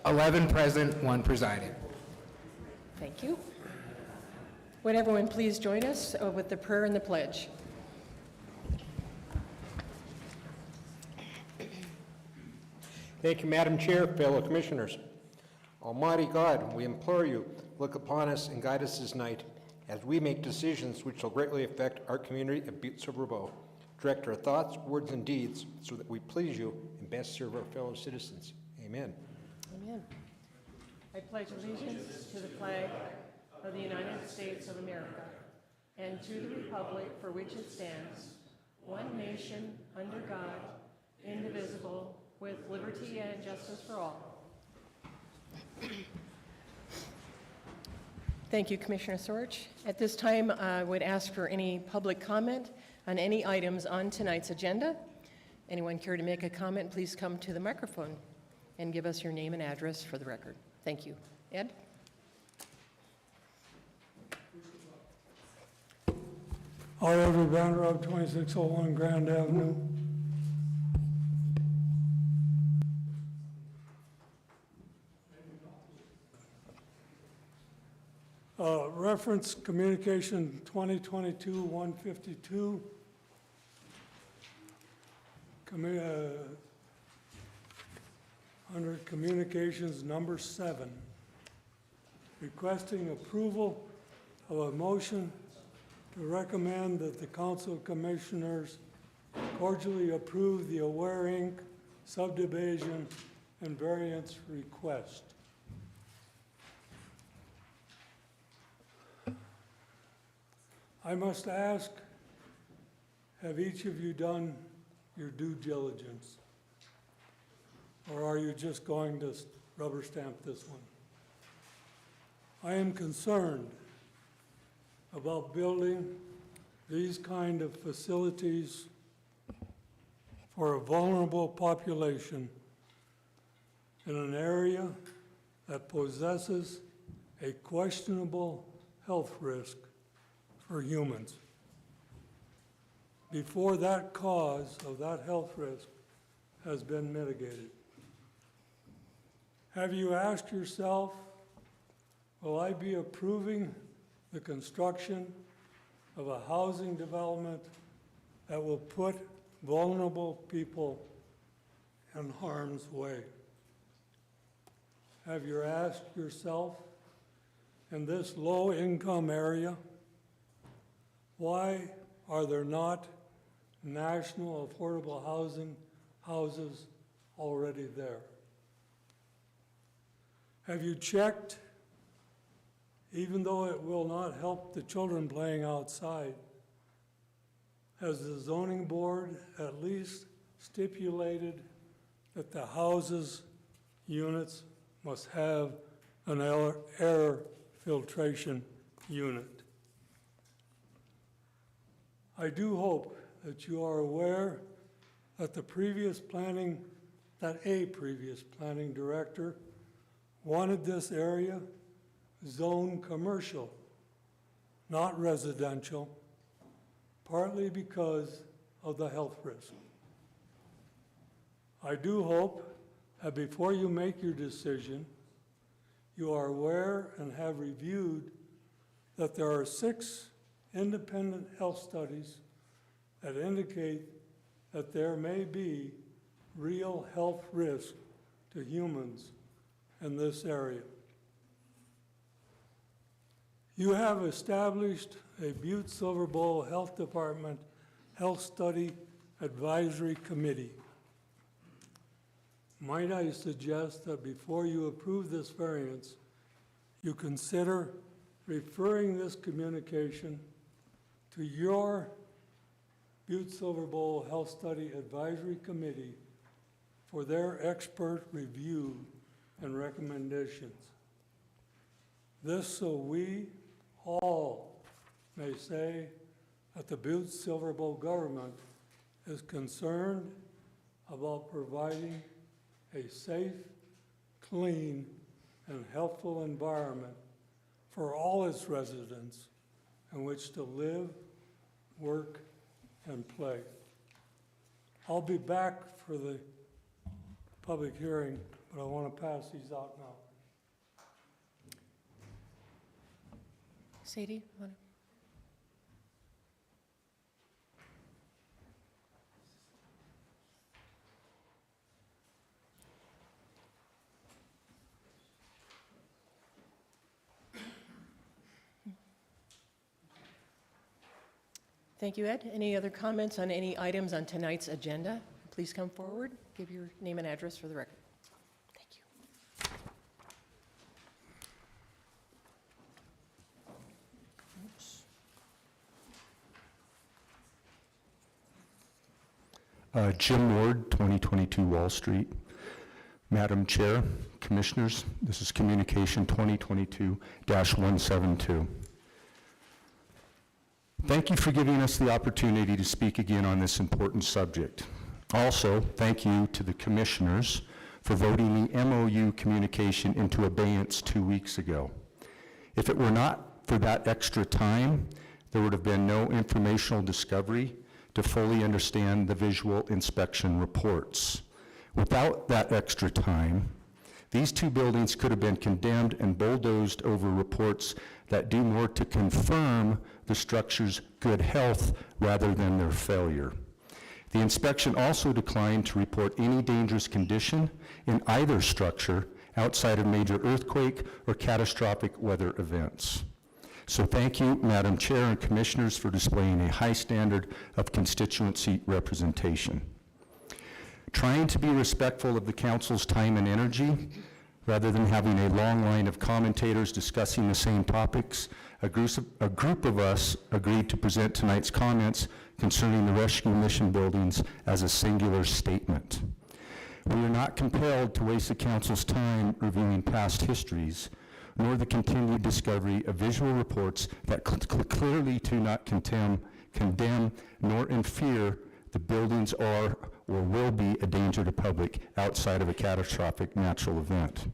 11 present, 1 presiding. Thank you. Would everyone please join us with the prayer and the pledge? Thank you, Madam Chair, fellow commissioners. Almighty God, we implore you, look upon us and guide us this night as we make decisions which will greatly affect our community of Butte-Silverbow. Direct our thoughts, words, and deeds so that we please you and best serve our fellow citizens. Amen. Amen. I pledge allegiance to the flag of the United States of America and to the republic for which it stands, one nation, under God, indivisible, with liberty and justice for all. Thank you, Commissioner Sorge. At this time, I would ask for any public comment on any items on tonight's agenda. Anyone care to make a comment, please come to the microphone and give us your name and address for the record. Thank you. Ed? Oliver Vanderhoek, 2601 Grand Avenue. Reference communication 2022-152. Under communications number 7, requesting approval of a motion to recommend that the Council of Commissioners cordially approve the Aware Inc. subdivision and variance request. I must ask, have each of you done your due diligence? Or are you just going to rubber stamp this one? I am concerned about building these kind of facilities for a vulnerable population in an area that possesses a questionable health risk for humans. Before that cause of that health risk has been mitigated. Have you asked yourself, will I be approving the construction of a housing development that will put vulnerable people in harm's way? Have you asked yourself, in this low-income area, why are there not national affordable housing houses already there? Have you checked, even though it will not help the children playing outside, has the zoning board at least stipulated that the houses units must have an air filtration unit? I do hope that you are aware that a previous planning director wanted this area zoned commercial, not residential, partly because of the health risk. I do hope that before you make your decision, you are aware and have reviewed that there are 6 independent health studies that indicate that there may be real health risk to humans in this area. You have established a Butte-Silverbow Health Department Health Study Advisory Committee. Might I suggest that before you approve this variance, you consider referring this communication to your Butte-Silverbow Health Study Advisory Committee for their expert review and recommendations. This so we all may say that the Butte-Silverbow government is concerned about providing a safe, clean, and healthful environment for all its residents in which to live, work, and play. I'll be back for the public hearing, but I want to pass these out now. Sadie, want to? Thank you, Ed. Any other comments on any items on tonight's agenda? Please come forward, give your name and address for the record. Thank you. Oops. Jim Ward, 2022 Wall Street. Madam Chair, Commissioners, this is Communication 2022-172. Thank you for giving us the opportunity to speak again on this important subject. Also, thank you to the Commissioners for voting the MOU communication into abeyance 2 weeks ago. If it were not for that extra time, there would have been no informational discovery to fully understand the visual inspection reports. Without that extra time, these two buildings could have been condemned and bulldozed over reports that do more to confirm the structure's good health rather than their failure. The inspection also declined to report any dangerous condition in either structure outside of major earthquake or catastrophic weather events. So thank you, Madam Chair and Commissioners, for displaying a high standard of constituency representation. Trying to be respectful of the Council's time and energy, rather than having a long line of commentators discussing the same topics, a group of us agreed to present tonight's comments concerning the rescue mission buildings as a singular statement. We are not compelled to waste the Council's time reviewing past histories, nor the continued discovery of visual reports that clearly do not condemn nor infer the buildings are or will be a danger to public outside of a catastrophic natural event.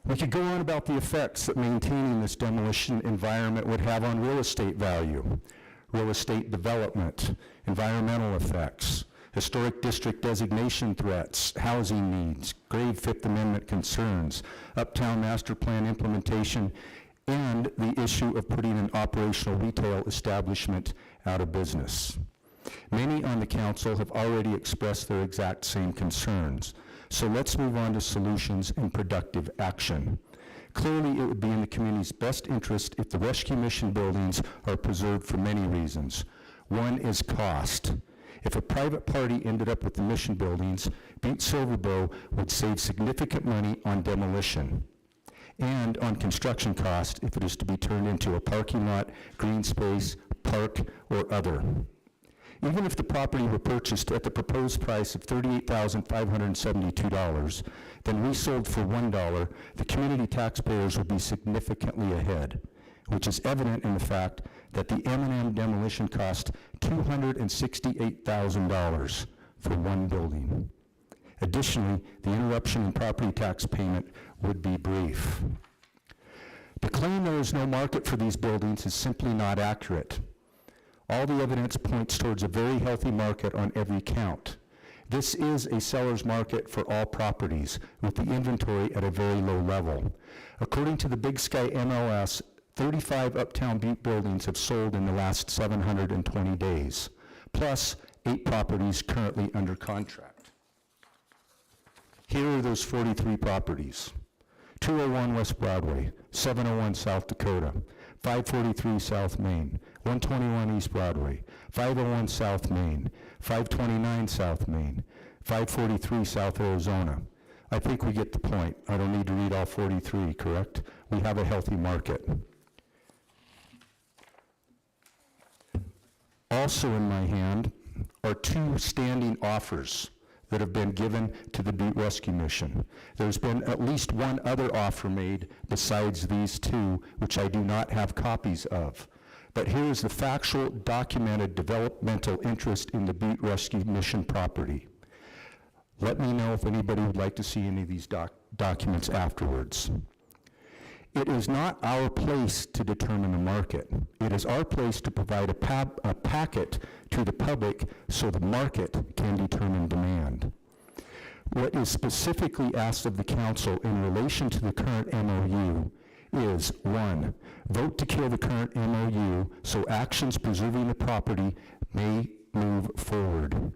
We could go on about the effects that maintaining this demolition environment would have on real estate value, real estate development, environmental effects, historic district designation threats, housing needs, grave Fifth Amendment concerns, uptown master plan implementation, and the issue of putting an operational retail establishment out of business. Many on the Council have already expressed their exact same concerns, so let's move on to solutions and productive action. Clearly, it would be in the community's best interest if the rescue mission buildings are preserved for many reasons. One is cost. If a private party ended up with the mission buildings, Butte-Silverbow would save significant money on demolition and on construction cost if it is to be turned into a parking lot, green space, park, or other. Even if the property were purchased at the proposed price of $38,572, then resold for $1, the community taxpayers would be significantly ahead, which is evident in the fact that the M&M demolition cost $268,000 for one building. Additionally, the interruption in property tax payment would be brief. To claim there is no market for these buildings is simply not accurate. All the evidence points towards a very healthy market on every count. This is a seller's market for all properties, with the inventory at a very low level. According to the Big Sky MLS, 35 Uptown Butte buildings have sold in the last 720 days, plus 8 properties currently under contract. Here are those 43 properties: 201 West Broadway, 701 South Dakota, 543 South Main, 121 East Broadway, 501 South Main, 529 South Main, 543 South Arizona. I think we get the point. I don't need to read all 43, correct? We have a healthy market. Also in my hand are 2 standing offers that have been given to the Butte Rescue Mission. There's been at least one other offer made besides these 2, which I do not have copies of. But here is the factual, documented developmental interest in the Butte Rescue Mission property. Let me know if anybody would like to see any of these documents afterwards. It is not our place to determine the market. It is our place to provide a packet to the public so the market can determine demand. What is specifically asked of the council in relation to the current MOU is, 1, vote to kill the current MOU so actions preserving the property may move forward.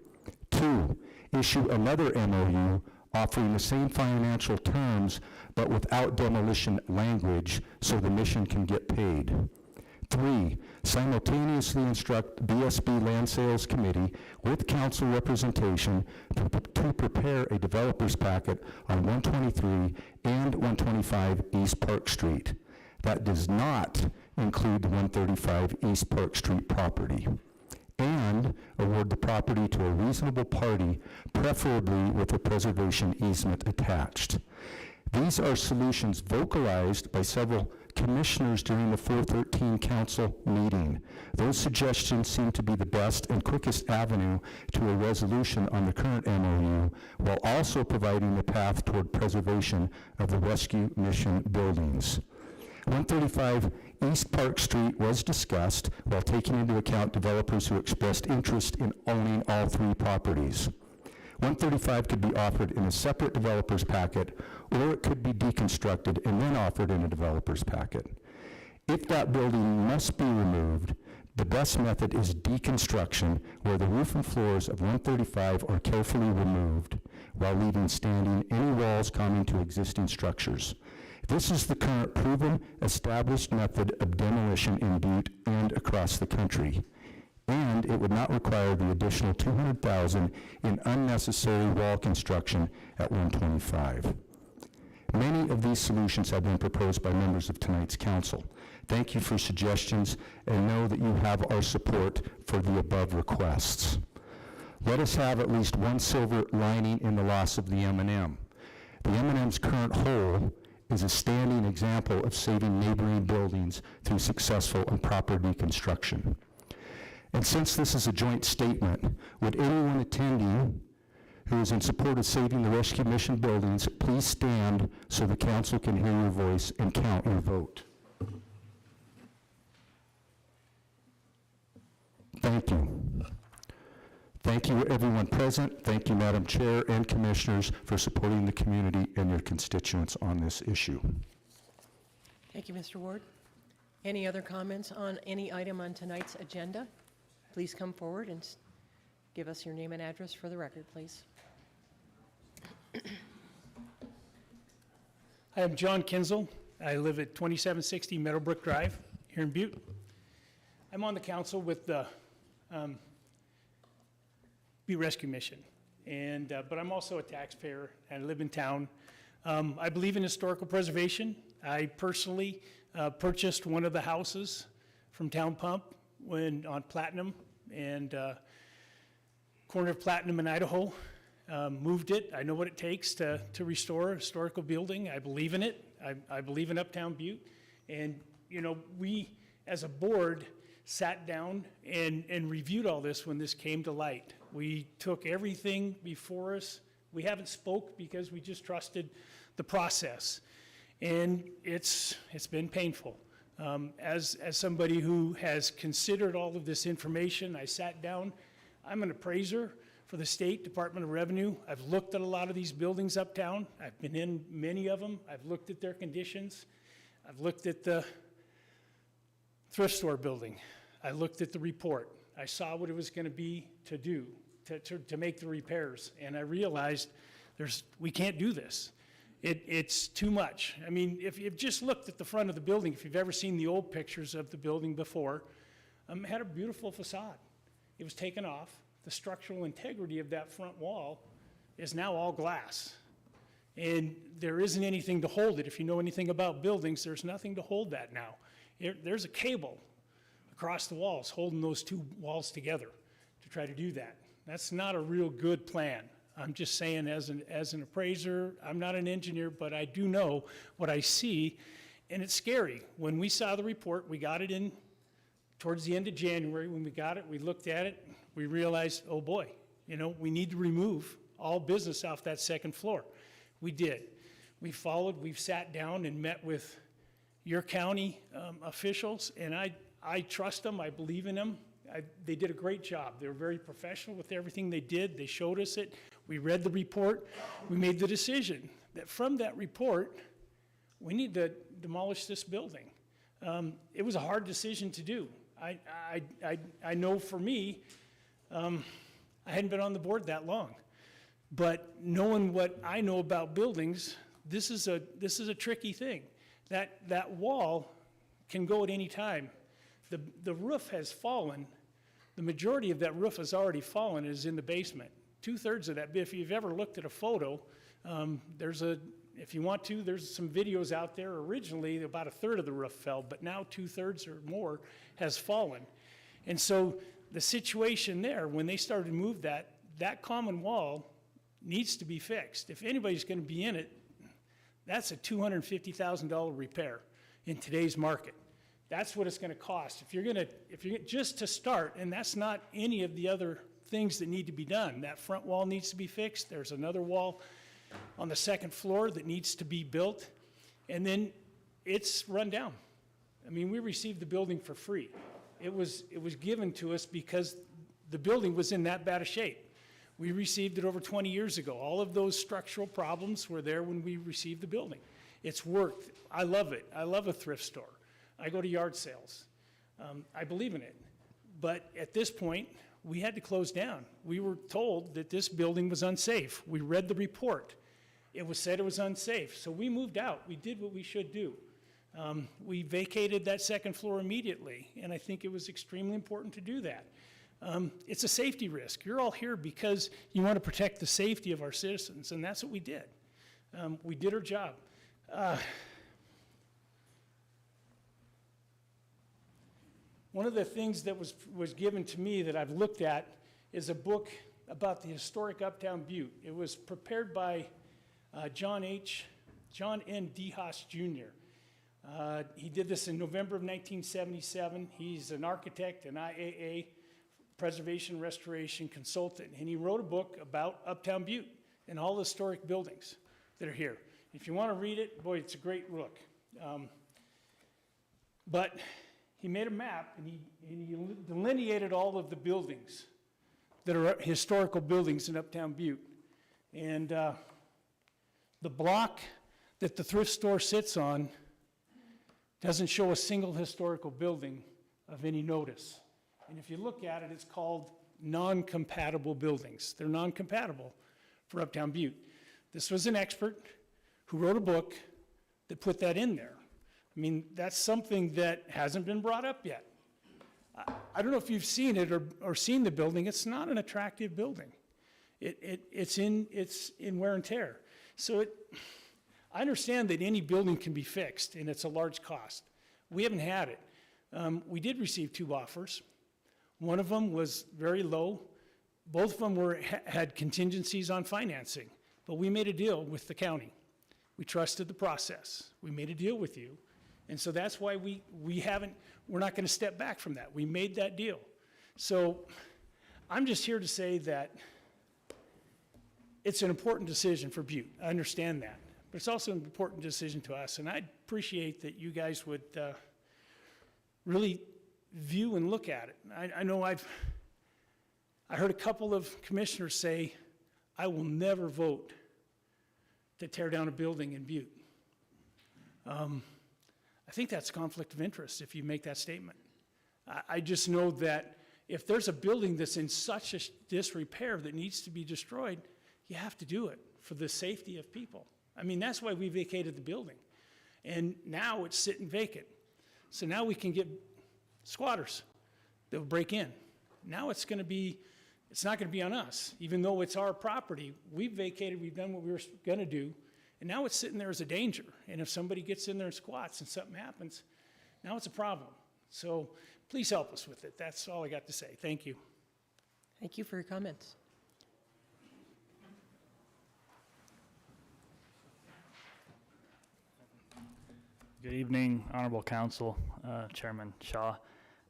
2, issue another MOU offering the same financial terms but without demolition language so the mission can get paid. 3, simultaneously instruct BSB Land Sales Committee with council representation to prepare a developer's packet on 123 and 125 East Park Street. That does not include the 135 East Park Street property. And award the property to a reasonable party, preferably with a preservation easement attached. These are solutions vocalized by several commissioners during the 413 council meeting. Those suggestions seem to be the best and quickest avenue to a resolution on the current MOU, while also providing the path toward preservation of the rescue mission buildings. 135 East Park Street was discussed while taking into account developers who expressed interest in owning all 3 properties. 135 could be offered in a separate developer's packet, or it could be deconstructed and then offered in a developer's packet. If that building must be removed, the best method is deconstruction, where the roof and floors of 135 are carefully removed while leaving standing any walls common to existing structures. This is the current proven, established method of demolition in Butte and across the country. And it would not require the additional $200,000 in unnecessary wall construction at 125. Many of these solutions have been proposed by members of tonight's council. Thank you for suggestions, and know that you have our support for the above requests. Let us have at least one silver lining in the loss of the M&M. The M&M's current hole is a standing example of saving neighboring buildings through successful and proper reconstruction. And since this is a joint statement, would anyone attending who is in support of saving the rescue mission buildings please stand so the council can hear your voice and count your vote? Thank you. Thank you, everyone present. Thank you, Madam Chair and Commissioners, for supporting the community and your constituents on this issue. Thank you, Mr. Ward. Any other comments on any item on tonight's agenda? Please come forward and give us your name and address for the record, please. I am John Kinzel. I live at 2760 Meadowbrook Drive here in Butte. I'm on the council with the Butte Rescue Mission, but I'm also a taxpayer and I live in town. I believe in historical preservation. I personally purchased one of the houses from Town Pump on Platinum and corner of Platinum in Idaho. Moved it. I know what it takes to restore a historical building. I believe in it. I believe in Uptown Butte. And, you know, we as a board sat down and reviewed all this when this came to light. We took everything before us. We haven't spoke because we just trusted the process. And it's been painful. As somebody who has considered all of this information, I sat down. I'm an appraiser for the State Department of Revenue. I've looked at a lot of these buildings uptown. I've been in many of them. I've looked at their conditions. I've looked at the thrift store building. I looked at the report. I saw what it was going to be to do, to make the repairs. And I realized we can't do this. It's too much. I mean, if you've just looked at the front of the building, if you've ever seen the old pictures of the building before, it had a beautiful facade. It was taken off. The structural integrity of that front wall is now all glass. And there isn't anything to hold it. If you know anything about buildings, there's nothing to hold that now. There's a cable across the walls holding those two walls together to try to do that. That's not a real good plan. I'm just saying as an appraiser, I'm not an engineer, but I do know what I see, and it's scary. When we saw the report, we got it in towards the end of January. When we got it, we looked at it, we realized, oh boy, you know, we need to remove all business off that second floor. We did. We've sat down and met with your county officials, and I trust them, I believe in them. They did a great job. They were very professional with everything they did. They showed us it. We read the report. We made the decision that from that report, we need to demolish this building. It was a hard decision to do. I know for me, I hadn't been on the board that long, but knowing what I know about buildings, this is a tricky thing. That wall can go at any time. The roof has fallen. The majority of that roof has already fallen, is in the basement. 2/3 of that, if you've ever looked at a photo, if you want to, there's some videos out there. Originally, about 1/3 of the roof fell, but now 2/3 or more has fallen. And so the situation there, when they started to move that common wall needs to be fixed. If anybody's going to be in it, that's a $250,000 repair in today's market. That's what it's going to cost. If you're just to start, and that's not any of the other things that need to be done. That front wall needs to be fixed. There's another wall on the second floor that needs to be built, and then it's run down. I mean, we received the building for free. It was given to us because the building was in that bad a shape. We received it over 20 years ago. All of those structural problems were there when we received the building. It's worked. I love it. I love a thrift store. I go to yard sales. I believe in it. But at this point, we had to close down. We were told that this building was unsafe. We read the report. It was said it was unsafe. So we moved out. We did what we should do. We vacated that second floor immediately, and I think it was extremely important to do that. It's a safety risk. You're all here because you want to protect the safety of our citizens, and that's what we did. We did our job. One of the things that was given to me that I've looked at is a book about the historic Uptown Butte. It was prepared by John N. DeHaas Jr. He did this in November of 1977. He's an architect, an IAA, preservation restoration consultant, and he wrote a book about Uptown Butte and all the historic buildings that are here. If you want to read it, boy, it's a great book. But he made a map, and he delineated all of the buildings that are historical buildings in Uptown Butte. And the block that the thrift store sits on doesn't show a single historical building of any notice. And if you look at it, it's called non-compatible buildings. They're non-compatible for Uptown Butte. This was an expert who wrote a book that put that in there. I mean, that's something that hasn't been brought up yet. I don't know if you've seen it or seen the building. It's not an attractive building. It's in wear and tear. So I understand that any building can be fixed, and it's a large cost. We haven't had it. We did receive 2 offers. One of them was very low. Both of them had contingencies on financing, but we made a deal with the county. We trusted the process. We made a deal with you. And so that's why we're not going to step back from that. We made that deal. So I'm just here to say that it's an important decision for Butte. I understand that. But it's also an important decision to us. And I appreciate that you guys would really view and look at it. I know I heard a couple of commissioners say, I will never vote to tear down a building in Butte. I think that's conflict of interest if you make that statement. I just know that if there's a building that's in such a disrepair that needs to be destroyed, you have to do it for the safety of people. I mean, that's why we vacated the building. And now it's sitting vacant. So now we can get squatters that will break in. Now it's not going to be on us. Even though it's our property, we've vacated, we've done what we were going to do, and now it's sitting there as a danger. And if somebody gets in there and squats and something happens, now it's a problem. So please help us with it. That's all I got to say. Thank you. Thank you for your comments. Good evening, Honorable Council, Chairman Shaw.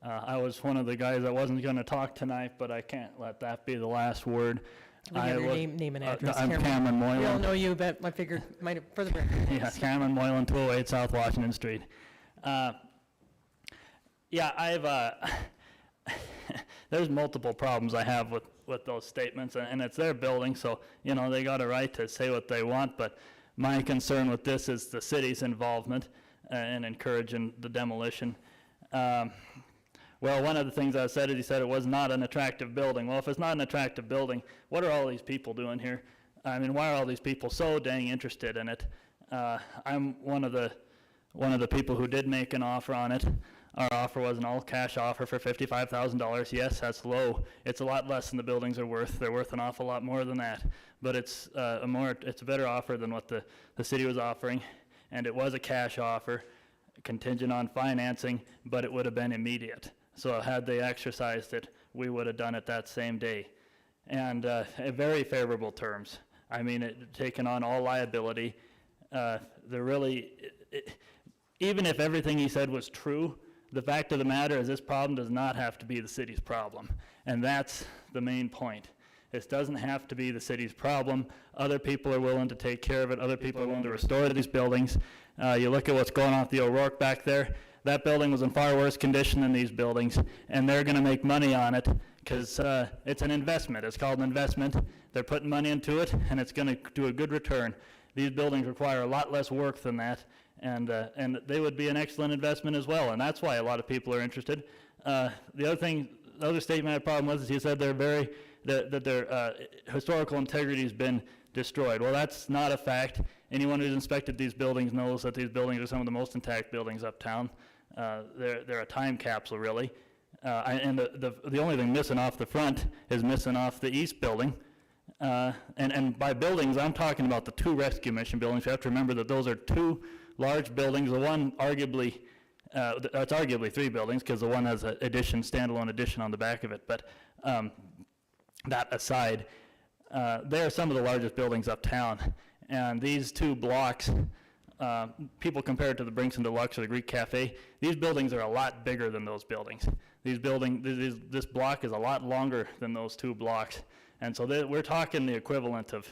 I was one of the guys that wasn't going to talk tonight, but I can't let that be the last word. We have your name and address. I'm Cameron Moylan. We all know you, but I figured might have further. Yes, Cameron Moylan, 208 South Washington Street. Yeah, there's multiple problems I have with those statements, and it's their building, so, you know, they got a right to say what they want, but my concern with this is the city's involvement in encouraging the demolition. Well, one of the things I said is he said it was not an attractive building. Well, if it's not an attractive building, what are all these people doing here? I mean, why are all these people so dang interested in it? I'm one of the people who did make an offer on it. Our offer was an all-cash offer for $55,000. Yes, that's low. It's a lot less than the buildings are worth. They're worth an awful lot more than that. But it's it's a better offer than what the city was offering, and it was a cash offer, contingent on financing, but it would have been immediate. So had they exercised it, we would have done it that same day, and very favorable terms. I mean, taken on all liability. Even if everything he said was true, the fact of the matter is this problem does not have to be the city's problem. And that's the main point. This doesn't have to be the city's problem. Other people are willing to take care of it. Other people are willing to restore these buildings. You look at what's going on with the O'Rourke back there. That building was in far worse condition than these buildings, and they're going to make money on it because it's an investment. It's called an investment. They're putting money into it, and it's going to do a good return. These buildings require a lot less work than that, and they would be an excellent investment as well, and that's why a lot of people are interested. The other statement I had a problem with is he said that their historical integrity has been destroyed. Well, that's not a fact. Anyone who's inspected these buildings knows that these buildings are some of the most intact buildings uptown. They're a time capsule, really. And the only thing missing off the front is missing off the east building. And by buildings, I'm talking about the two rescue mission buildings. You have to remember that those are two large buildings. The one arguably, it's arguably three buildings because the one has an standalone addition on the back of it. But that aside, they are some of the largest buildings uptown. And these two blocks, people compare it to the Brinks and Deluxe or the Greek Cafe. These buildings are a lot bigger than those buildings. This block is a lot longer than those two blocks. And so we're talking the equivalent of,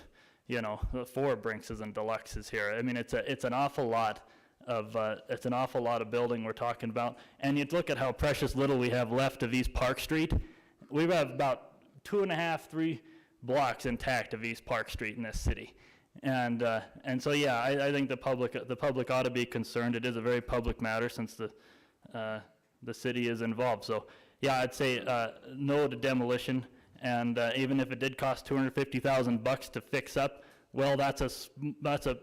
you know, 4 Brinkses and Deluxes here. I mean, it's an awful lot of building we're talking about. And you look at how precious little we have left of East Park Street. We have about 2.5, 3 blocks intact of East Park Street in this city. And so, yeah, I think the public ought to be concerned. It is a very public matter since the city is involved. So, yeah, I'd say no to demolition. And even if it did cost $250,000 to fix up, well, that's a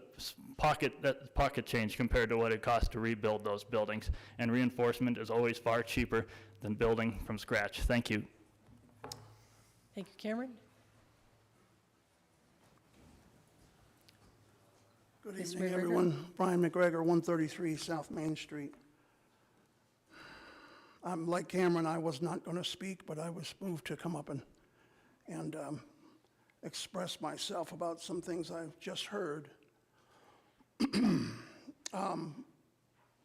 pocket change compared to what it costs to rebuild those buildings. And reinforcement is always far cheaper than building from scratch. Thank you. Thank you, Cameron. Good Mr. evening, McGregor. everyone. Brian McGregor, 133 South Main Street. Like Cameron, I was not going to speak, but I was moved to come up and express myself about some things I've just heard.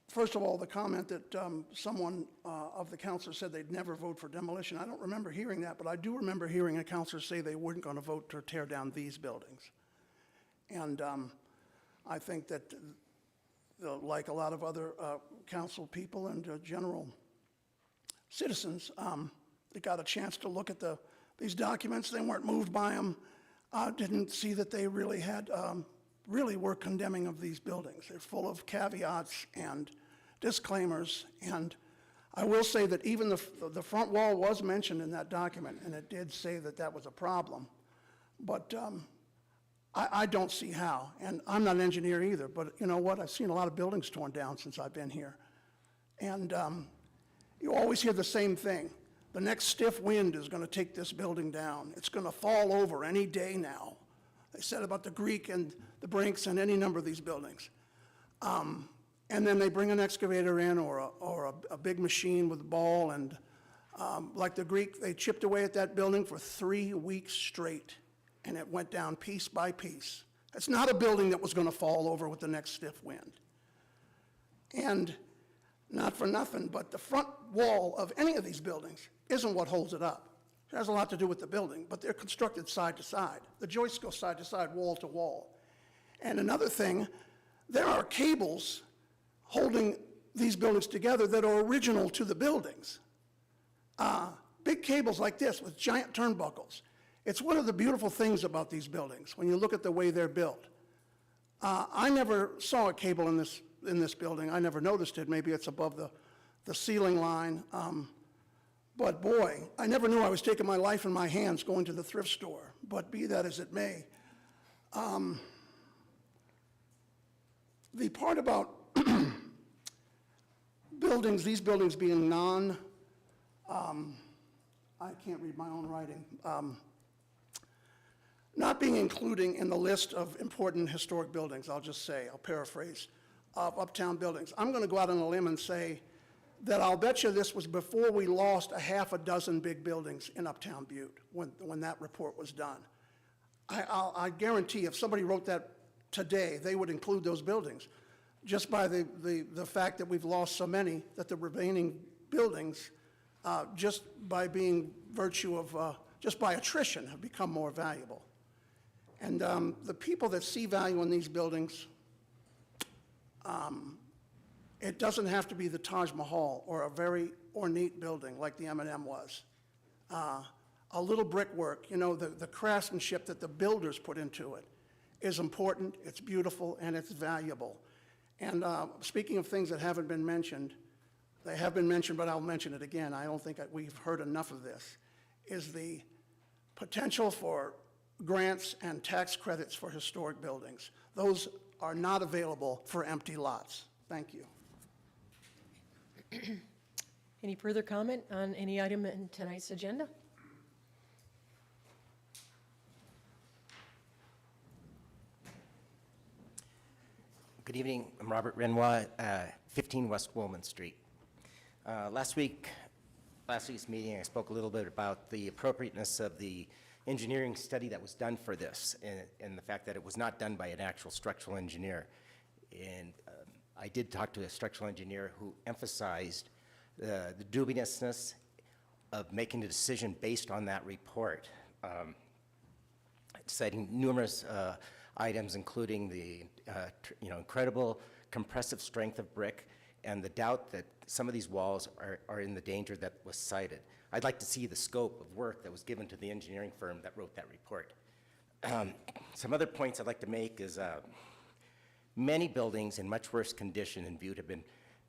First of all, the comment that someone of the council said they'd never vote for demolition. I don't remember hearing that, but I do remember hearing a councilor say they weren't going to vote to tear down these buildings. And I think that, like a lot of other council people and general citizens, they got a chance to look at these documents. They weren't moved by them. Didn't see that they really had, really were condemning of these buildings. They're full of caveats and disclaimers. And I will say that even the front wall was mentioned in that document, and it did say that that was a problem. But I don't see how. And I'm not an engineer either, but you know what? I've seen a lot of buildings torn down since I've been here. And you always hear the same thing. The next stiff wind is going to take this building down. It's going to fall over any day now. They said about the Greek and the Brinks and any number of these buildings. And then they bring an excavator in or a big machine with a ball, and like the Greek, they chipped away at that building for 3 weeks straight, and it went down piece by piece. It's not a building that was going to fall over with the next stiff wind. And not for nothing, but the front wall of any of these buildings isn't what holds it up. It has a lot to do with the building, but they're constructed side to side. The joists go side to side, wall to wall. And another thing, there are cables holding these buildings together that are original to the buildings. Big cables like this with giant turnbuckles. It's one of the beautiful things about these buildings when you look at the way they're built. I never saw a cable in this building. I never noticed it. Maybe it's above the ceiling line. But boy, I never knew I was taking my life in my hands going to the thrift store. But be that as it may, the part about buildings, these buildings being I can't read my own writing, not being including in the list of important historic buildings, I'll just say, I'll paraphrase, of uptown buildings. I'm going to go out on a limb and say that I'll bet you this was before we lost a half a dozen big buildings in uptown Butte when that report was done. I guarantee if somebody wrote that today, they would include those buildings, just by the fact that we've lost so many, that the remaining buildings, just by being virtue of, just by attrition, have become more valuable. And the people that see value in these buildings, it doesn't have to be the Taj Mahal or a very ornate building like the M&M was. A little brickwork, you know, the craftsmanship that the builders put into it is important, it's beautiful, and it's valuable. And speaking of things that haven't been mentioned, they have been mentioned, but I'll mention it again. I don't think we've heard enough of this, is the potential for grants and tax credits for historic buildings. Those are not available for empty lots. Thank you. Any further comment on any item in tonight's agenda? Good evening. I'm Robert Renoir, 15 West Woolman Street. Last week's meeting, I spoke a little bit about the appropriateness of the engineering study that was done for this, and the fact that it was not done by an actual structural engineer. And I did talk to a structural engineer who emphasized the dubiousness of making a decision based on that report, citing numerous items, including the incredible compressive strength of brick and the doubt that some of these walls are in the danger that was cited. I'd like to see the scope of work that was given to the engineering firm that wrote that report. Some other points I'd like to make is many buildings in much worse condition in Butte have been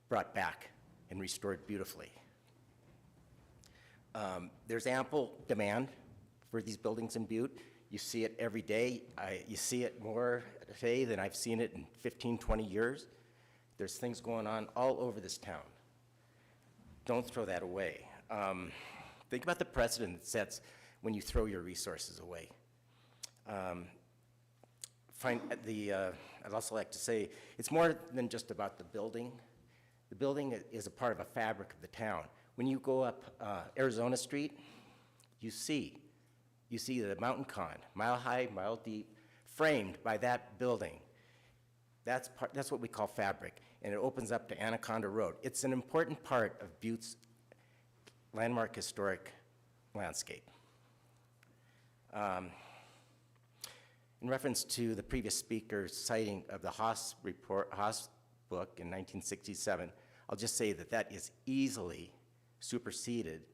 brought back and restored beautifully. There's ample demand for these buildings in Butte. You see it every day. You see it more today than I've seen it in 15, 20 years. There's things going on all over this town. Don't throw that away. Think about the precedent it sets when you throw your resources away. I'd also like to say, it's more than just about the building. The building is a part of a fabric of the town. When you go up Arizona Street, you see the mountain con, mile high, mile deep, framed by that building. That's what we call fabric, and it opens up to Anaconda Road. It's an important part of Butte's landmark historic landscape. In reference to the previous speaker's citing of the Haas book in 1967, I'll just say that is easily superseded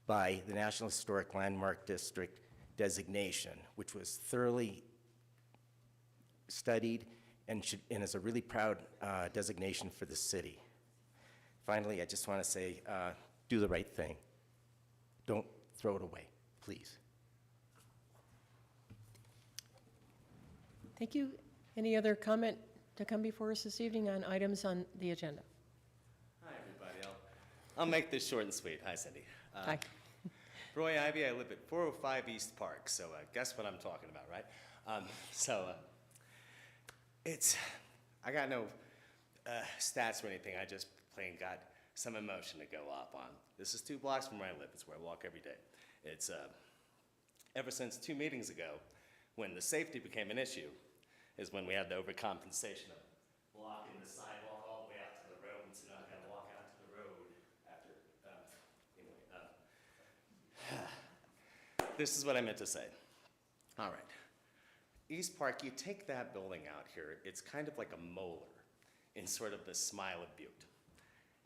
by the National Historic Landmark District designation, which was thoroughly studied and is a really proud designation for the city. Finally, I just want to say, do the right thing. Don't throw it away, please. Thank you. Any other comment to come before us this evening on items on the agenda? Hi, everybody. I'll make this short and sweet. Hi, Cindy. Hi. Roy Ivy, I live at 405 East Park, so guess what I'm talking about, right? I got no stats or anything. I just plain got some emotion to go off on. This is 2 blocks from where I live. It's where I walk every day. It's ever since 2 meetings ago, when the safety became an issue, is when we had the overcompensation of blocking the sidewalk all the way out to the road, and so now I've got to walk out to the road after, this is what I meant to say. All right. East Park, you take that building out here, it's kind of like a molar in sort of the smile of Butte.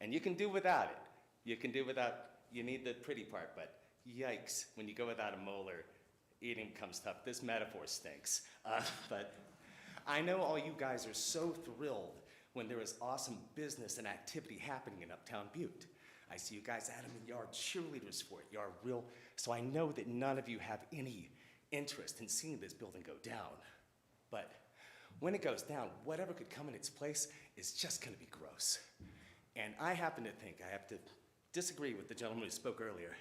And you can do without it. You can do without, you need the pretty part, but yikes, when you go without a molar, eating becomes tough. This metaphor stinks. But I know all you guys are so thrilled when there is awesome business and activity happening in Uptown Butte. I see you guys out in the yard, cheerleaders for it. You are real. So I know that none of you have any interest in seeing this building go down. But when it goes down, whatever could come in its place is just going to be gross. And I happen to think, I have to disagree with the gentleman who spoke earlier.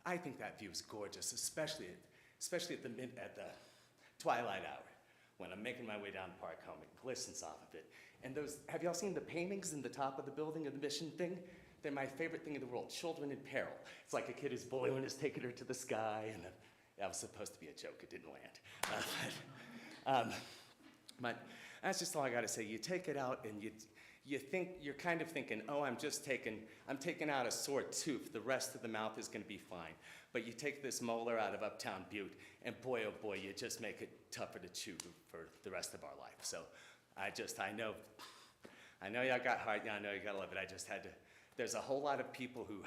I think that view is gorgeous, especially at the twilight hour, when I'm making my way down the park home. It glistens off of it. And those, have y'all seen the paintings in the top of the building of the mission thing? They're my favorite thing in the world, children in peril. It's like a kid who's bullying and is taking her to the sky, and that was supposed to be a joke, it didn't land. But that's just all I gotta say. You take it out and you think, you're kind of thinking, oh, I'm taking out a sore tooth, the rest of the mouth is gonna be fine. But you take this molar out of Uptown Butte, and boy, oh boy, you just make it tougher to chew for the rest of our life. So I know y'all got heart, yeah, I know you gotta love it, I just had to, there's a whole lot of people who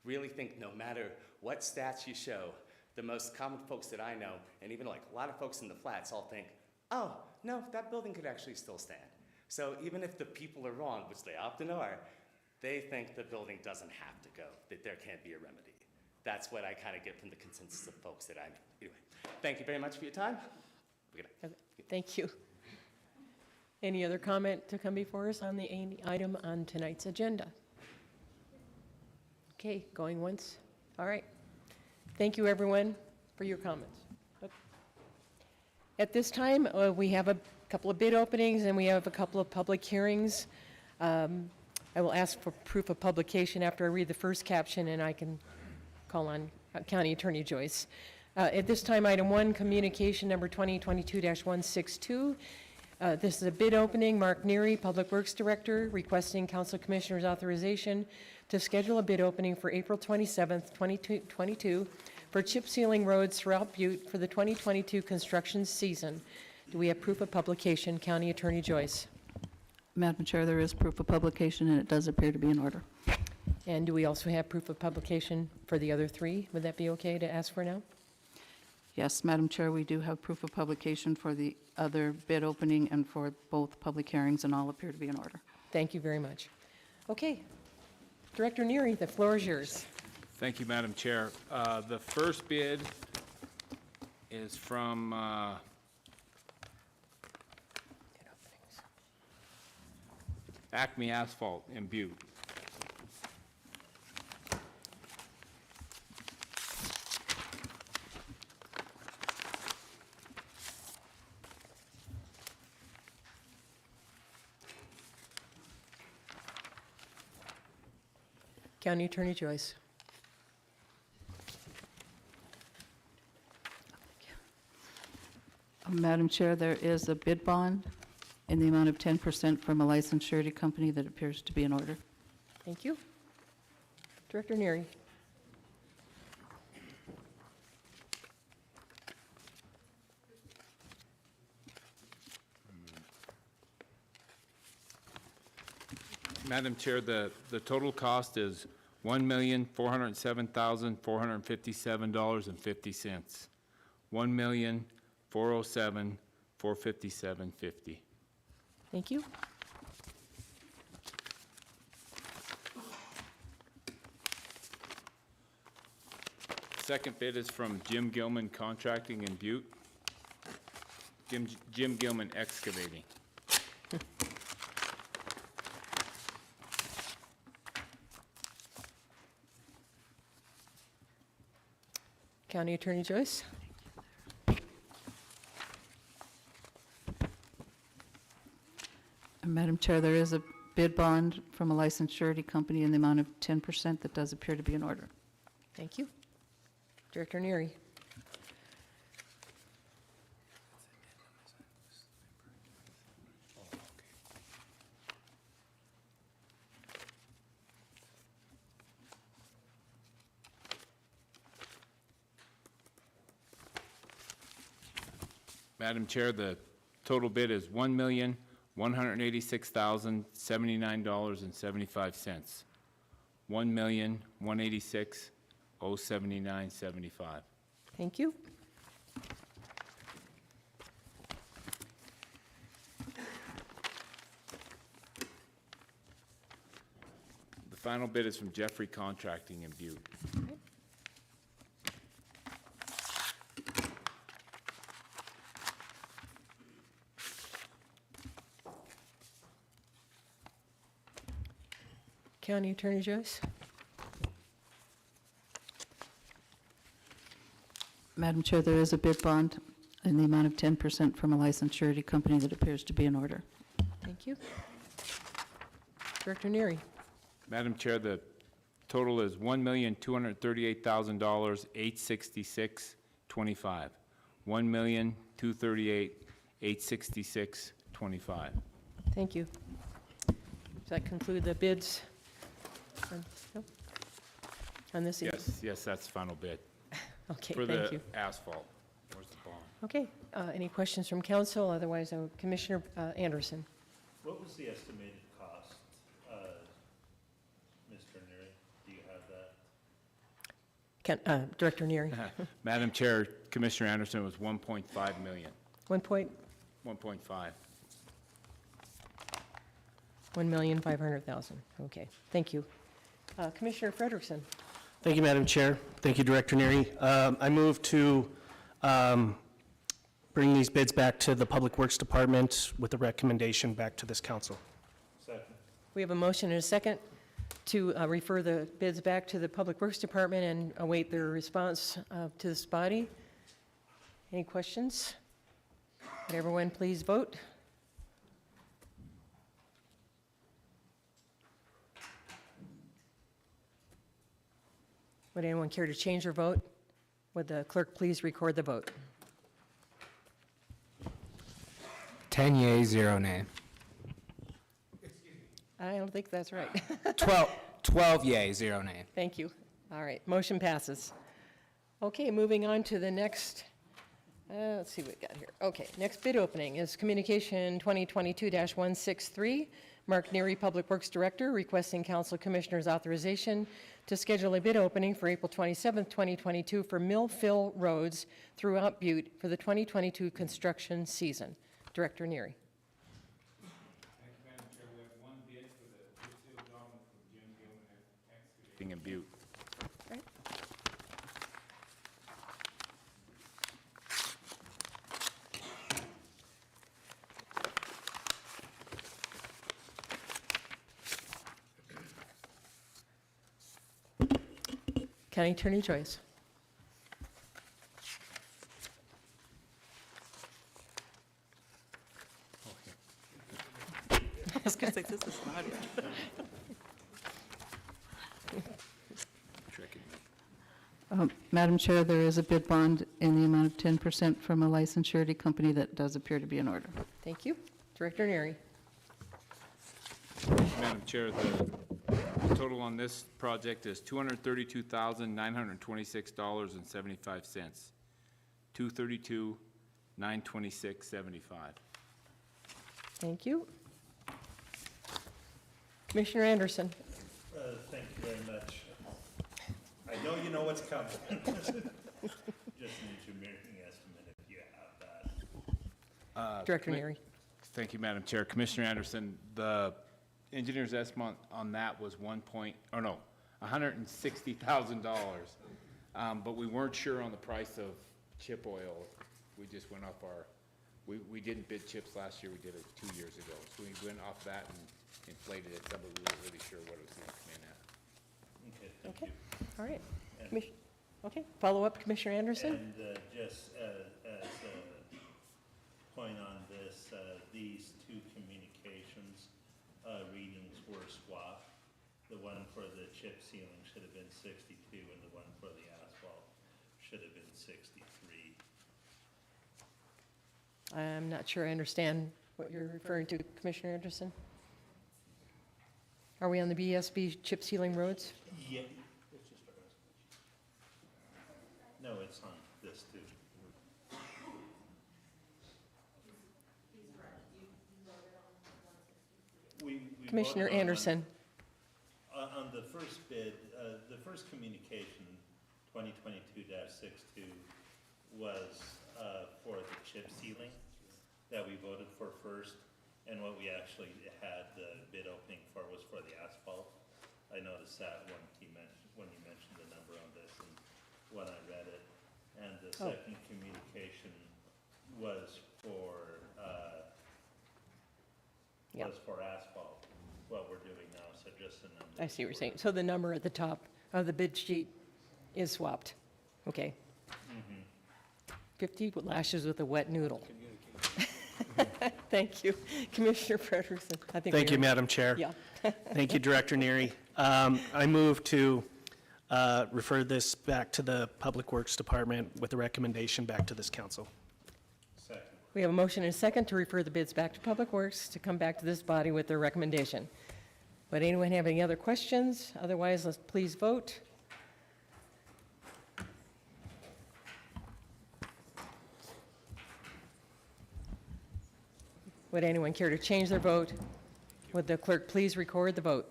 really think no matter what stats you show, the most common folks that I know, and even like a lot of folks in the flats all think, oh, no, that building could actually still stand. So even if the people are wrong, which they often are, they think the building doesn't have to go, that there can't be a remedy. That's what I kind of get from the consensus of folks that I know. Anyway, thank you very much for your time. Okay, thank you. Any other comment to come before us on the item on tonight's agenda? Okay, going once. All right. Thank you, everyone, for your comments. At this time, we have a couple of bid openings and we have a couple of public hearings. I will ask for proof of publication after I read the first caption, and I can call on County Attorney Joyce. At this time, item 1, communication number 2022-162. This is a bid opening. Mark Neary, Public Works Director, requesting Council Commissioners' authorization to schedule a bid opening for April 27th, 2022 for chip sealing roads throughout Butte for the 2022 construction season. Do we have proof of publication? County Attorney Joyce. Madam Chair, there is proof of publication, and it does appear to be in order. And do we also have proof of publication for the other 3? Would that be okay to ask for now? Yes, Madam Chair, we do have proof of publication for the other bid opening and for both public hearings, and all appear to be in order. Thank you very much. Okay. Director Neary, the floor is yours. Thank you, Madam Chair. The first bid is from Acme Asphalt in Butte. County Attorney Joyce. Madam Chair, there is a bid bond in the amount of 10% from a licensed surety company that appears to be in order. Thank you. Director Neary. Madam Chair, the total cost is $1,407,457.50. $1,407,457.50. Thank you. Second bid is from Jim Gilman Contracting in Butte. Jim Gilman Excavating. County Attorney Joyce. Madam Chair, there is a bid bond from a licensed surety company in the amount of 10% that does appear to be in order. Thank you. Director Neary. Madam Chair, the total bid is $1,107,457.50. $186,079.75. $1,186,079.75. Thank you. The final bid is from Jeffrey Contracting in Butte. County Attorney Joyce? Madam Chair, there is a bid bond in the amount of 10% from a licensed surety company that appears to be in order. Thank you. Director Neary? Madam Chair, the total is $1,238,866.25. $1,238,866.25. Thank you. Does that conclude the bids? No? On this? Yes, that's the final bid. Okay, For thank the you. asphalt. Where's the bond? Okay, any questions from council? Otherwise, Commissioner Anderson. What was the estimated cost, Mr. Neary? Do you have that? Director Neary. Madam Chair, Commissioner Anderson, was 1.5 million. 1.5 $1,500,000. Okay, thank you. Commissioner Frederiksen. Thank you, Madam Chair. Thank you, Director Neary. I move to bring these bids back to the Public Works Department with a recommendation back to this council. Second. We have a motion and a second to refer the bids back to the Public Works Department and await their response to this body. Any questions? Would everyone please vote? Would anyone care to change their vote? Would the clerk please record the vote? 10 yeas, 0 nay. I don't think that's right. 12 yeas, 0 nay. Thank you. All right, motion passes. Okay, moving on to the next, let's see what we got here. Okay, next bid opening is Communication 2022-163. Mark Neary, Public Works Director, requesting Council Commissioners' authorization to schedule a bid opening for April 27th, 2022 for mill-fill roads throughout Butte for the 2022 construction season. Director Neary. Thank you, Madam Chair. We have one bid for the Butte-Silver from Jim Gilman Excavating in Butte. Right. County Attorney Joyce. I was going to say, this is not it. Madam Chair, there is a bid bond in the amount of 10% from a licensed surety company that does appear to be in order. Thank you. Director Neary. Madam Chair, the total on this project is $232,926.75. $232,926.75. Thank you. Commissioner Anderson. Thank you very much. I know you know what's coming. Just need your meeting estimate if you have that. Director Neary. Thank you, Madam Chair. Commissioner Anderson, the engineer's estimate on that was $160,000. But we weren't sure on the price of chip oil. We just went off we didn't bid chips last year, we did it 2 years ago. So we went off that and inflated it, but we weren't really sure what it was going to come in at. Okay, thank Okay. you. All right. Okay, follow up, Commissioner Anderson. And just as a point on this, these two communications readings were swapped. The one for the chip sealing should have been 62, and the one for the asphalt should have been 63. I'm not sure I understand what you're referring to, Commissioner Anderson. Are we on the BSB chip sealing roads? Yeah. It's just our estimate. No, it's on this too. We Commissioner voted on Anderson. On the first bid, the first communication, 2022-62, was for the chip sealing that we voted for first, and what we actually had the bid opening for was for the asphalt. I noticed that when you mentioned the number on this and when I read it. And the second communication was for asphalt, what we're doing now, so just the number. I see what you're saying. So the number at the top of the bid sheet is swapped. Okay. 50 lashes with a wet noodle. Thank you. Commissioner Frederiksen. I think Thank you, we're- Madam Chair. Yeah. Thank you, Director Neary. I move to refer this back to the Public Works Department with a recommendation back to this council. Second. We have a motion and a second to refer the bids back to Public Works to come back to this body with their recommendation. Would anyone have any other questions? Otherwise, let's please vote. Would anyone care to change their vote? Would the clerk please record the vote?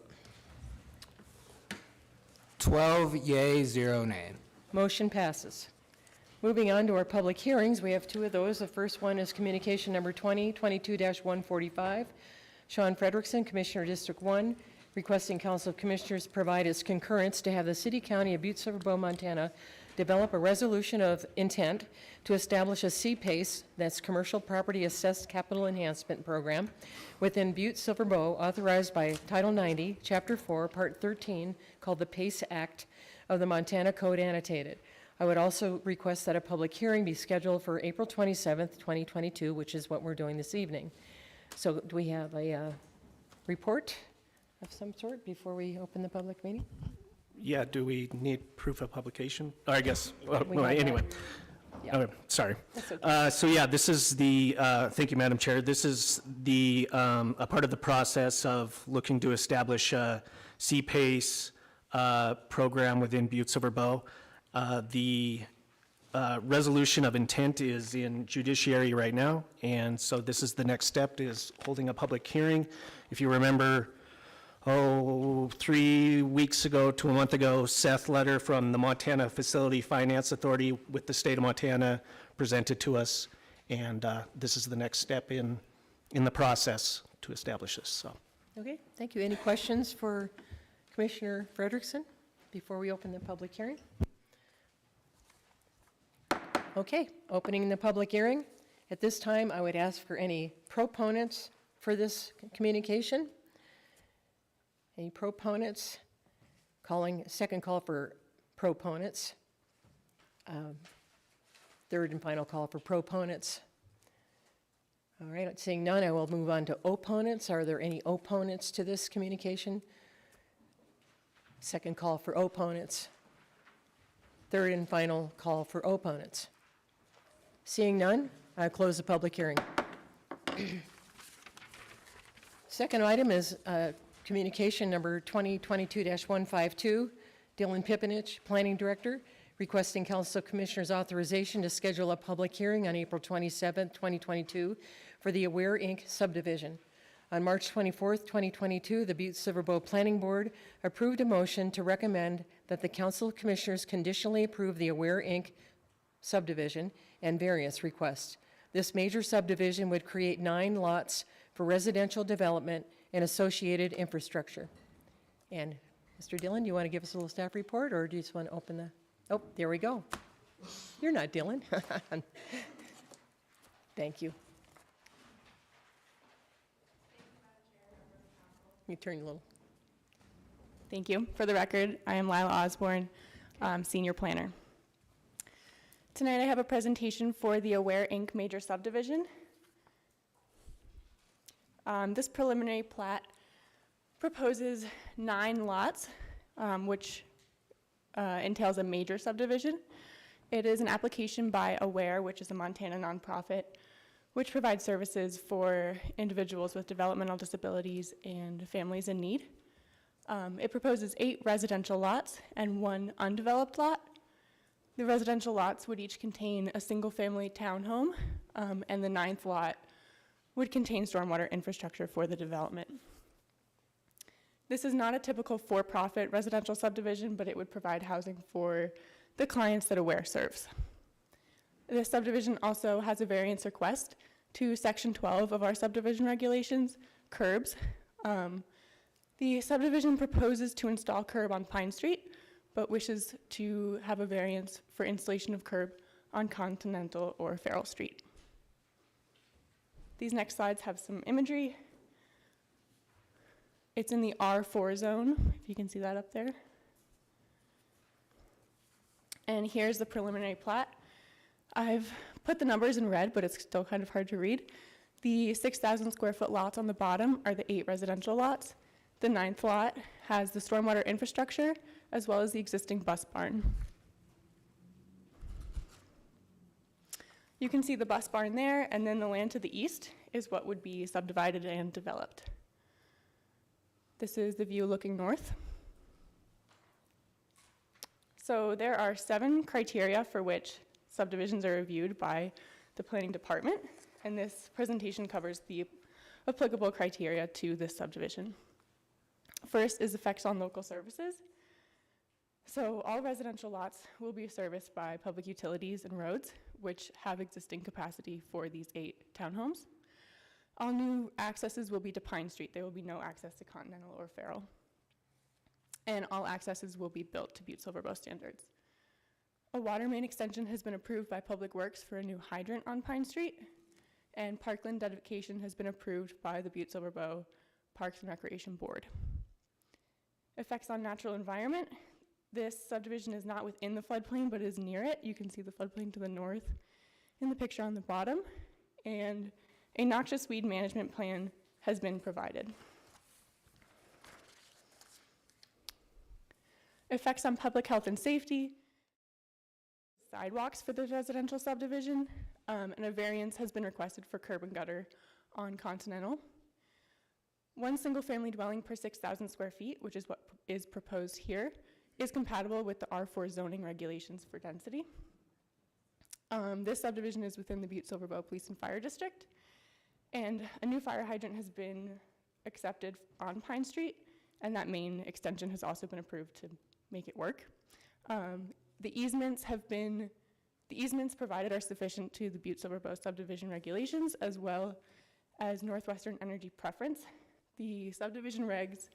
12 yea, 0 nay. Motion passes. Moving on to our public hearings, we have two of those. The first one is communication number 2022-145. Sean Frederiksen, Commissioner District 1, requesting Council of Commissioners provide its concurrence to have the City County of Butte-Silver, Montana, develop a resolution of intent to establish a CPACE, that's Commercial Property Assessed Capital Enhancement Program, within Butte-Silverbow, authorized by Title 90, Chapter 4, Part 13, called the PACE Act of the Montana Code Annotated. I would also request that a public hearing be scheduled for April 27th, 2022, which is what we're doing this evening. So do we have a report of some sort before we open the public meeting? Yeah, do we need proof of publication? Or I guess, We have that. anyway. Yeah. Okay, sorry. That's okay. So yeah, this is the, thank you, Madam Chair. This is the, a part of the process of looking to establish a CPACE program within Butte-Silverbow. The resolution of intent is in judiciary right now, and so this is the next step, is holding a public hearing. If you remember, 3 weeks ago to a month ago, Seth letter from the Montana Facility Finance Authority with the state of Montana presented to us, and this is the next step in the process to establish this, so. Okay, thank you. Any questions for Commissioner Frederiksen before we open the public hearing? Okay, opening the public hearing. At this time, I would ask for any proponents for this communication. Any proponents? Second call for proponents. Third and final call for proponents. All right, seeing none, I will move on to opponents. Are there any opponents to this communication? Second call for opponents. Third and final call for opponents. Seeing none, I close the public hearing. Second item is communication number 2022-152, Dylan Pipinich, Planning Director, requesting Council of Commissioners authorization to schedule a public hearing on April 27, 2022 for the Aware Inc. subdivision. On March 24, 2022, the Butte-Silverbow Planning Board approved a motion to recommend that the Council of Commissioners conditionally approve the Aware Inc. subdivision and variance request. This major subdivision would create 9 lots for residential development and associated infrastructure. And Mr. Dillon, do you want to give us a little staff report, or do you just want to open the, oh, there we go. You're not Dillon. Thank you. You turn a little. Thank you. For the record, I am Lila Osborne, Senior Planner. Tonight I have a presentation for the Aware Inc. Major Subdivision. This preliminary plat proposes 9 lots, which entails a major subdivision. It is an application by Aware, which is a Montana nonprofit, which provides services for individuals with developmental disabilities and families in need. It proposes 8 residential lots and 1 undeveloped lot. The residential lots would each contain a single-family townhome, and the 9th lot would contain stormwater infrastructure for the development. This is not a typical for-profit residential subdivision, but it would provide housing for the clients that Aware serves. This subdivision also has a variance request to Section 12 of our subdivision regulations, curbs. The subdivision proposes to install curb on Pine Street, but wishes to have a variance for installation of curb on Continental or Farrell Street. These next slides have some imagery. It's in the R4 zone, if you can see that up there. And here's the preliminary plat. I've put the numbers in red, but it's still kind of hard to read. The 6,000 square foot lots on the bottom are the 8 residential lots. The 9th lot has the stormwater infrastructure, as well as the existing bus barn. You can see the bus barn there, and then the land to the east is what would be subdivided and developed. This is the view looking north. So there are 7 criteria for which subdivisions are reviewed by the planning department, and this presentation covers the applicable criteria to this subdivision. First is effects on local services. So all residential lots will be serviced by public utilities and roads, which have existing capacity for these 8 townhomes. All new accesses will be to Pine Street. There will be no access to Continental or Farrell. And all accesses will be built to Butte-Silverbow standards. A water main extension has been approved by Public Works for a new hydrant on Pine Street, and parkland dedication has been approved by the Butte-Silverbow Parks and Recreation Board. Effects on natural environment. This subdivision is not within the floodplain, but is near it. You can see the floodplain to the north in the picture on the bottom, and a noxious weed management plan has been provided. Effects on public health and safety. Sidewalks for the residential subdivision, and a variance has been requested for curb and gutter on Continental. 1 single-family dwelling per 6,000 square feet, which is what is proposed here, is compatible with the R4 zoning regulations for density. This subdivision is within the Butte-Silverbow Police and Fire District, and a new fire hydrant has been accepted on Pine Street, and that main extension has also been approved to make it work. The easements provided are sufficient to the Butte-Silverbow subdivision regulations, as well as Northwestern Energy preference. The subdivision regs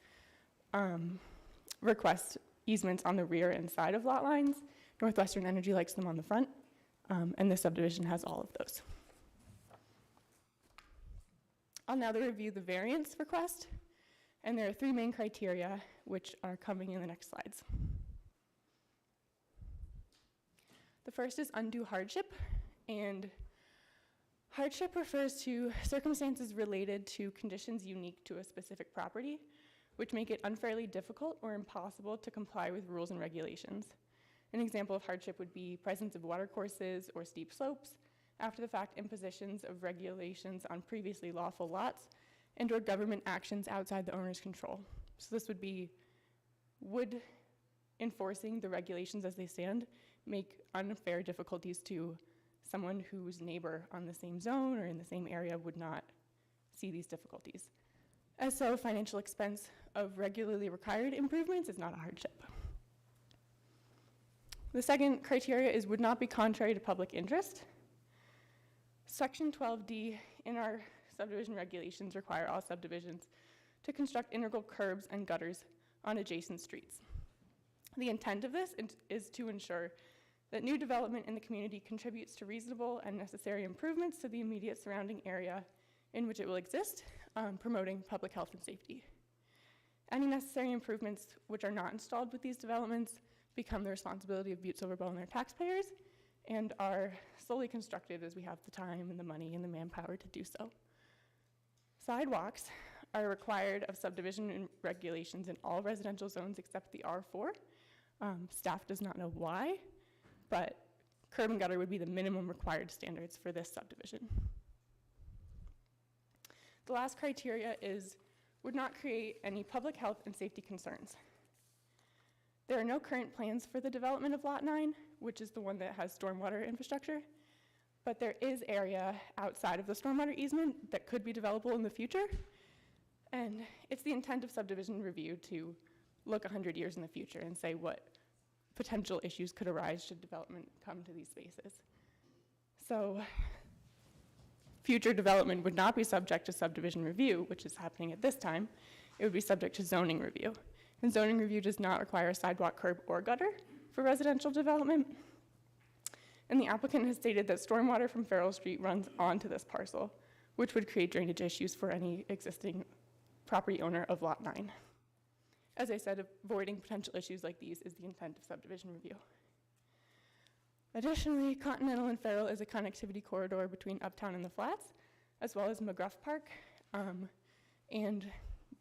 request easements on the rear and side of lot lines. Northwestern Energy likes them on the front, and this subdivision has all of those. I'll now review the variance request, and there are 3 main criteria which are coming in the next slides. The first is undue hardship, and hardship refers to circumstances related to conditions unique to a specific property, which make it unfairly difficult or impossible to comply with rules and regulations. An example of hardship would be presence of watercourses or steep slopes, after the fact impositions of regulations on previously lawful lots, and or government actions outside the owner's control. So this would enforcing the regulations as they stand make unfair difficulties to someone whose neighbor on the same zone or in the same area would not see these difficulties. As so, financial expense of regularly required improvements is not a hardship. The second criteria is would not be contrary to public interest. Section 12D in our subdivision regulations require all subdivisions to construct integral curbs and gutters on adjacent streets. The intent of this is to ensure that new development in the community contributes to reasonable and necessary improvements to the immediate surrounding area in which it will exist, promoting public health and safety. Any necessary improvements which are not installed with these developments become the responsibility of Butte-Silverbow and their taxpayers, and are solely constructed as we have the time and the money and the manpower to do so. Sidewalks are required of subdivision and regulations in all residential zones except the R4. Staff does not know why, but curb and gutter would be the minimum required standards for this subdivision. The last criteria is would not create any public health and safety concerns. There are no current plans for the development of Lot 9, which is the one that has stormwater infrastructure, but there is area outside of the stormwater easement that could be developable in the future. And it's the intent of subdivision review to look 100 years in the future and say what potential issues could arise should development come to these spaces. So future development would not be subject to subdivision review, which is happening at this time. It would be subject to zoning review. And zoning review does not require a sidewalk, curb, or gutter for residential development. And the applicant has stated that stormwater from Farrell Street runs onto this parcel, which would create drainage issues for any existing property owner of Lot 9. As I said, avoiding potential issues like these is the intent of subdivision review. Additionally, Continental and Farrell is a connectivity corridor between Uptown and the Flats, as well as McGruff Park, and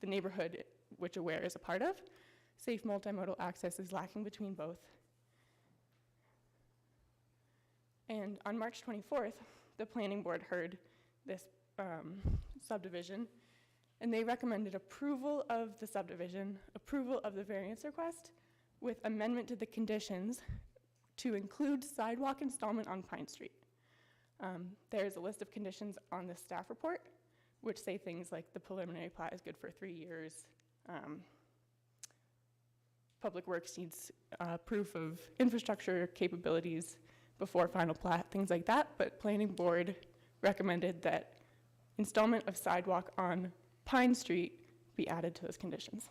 the neighborhood which Aware is a part of. Safe multimodal access is lacking between both. And on March 24th, the planning board heard this subdivision, and they recommended approval of the subdivision, approval of the variance request, with amendment to the conditions to include sidewalk installment on Pine Street. There's a list of conditions on the staff report, which say things like the preliminary plat is good for 3 years. Public Works needs proof of infrastructure capabilities before final plat, things like that. But Planning Board recommended that installment of sidewalk on Pine Street be added to those conditions.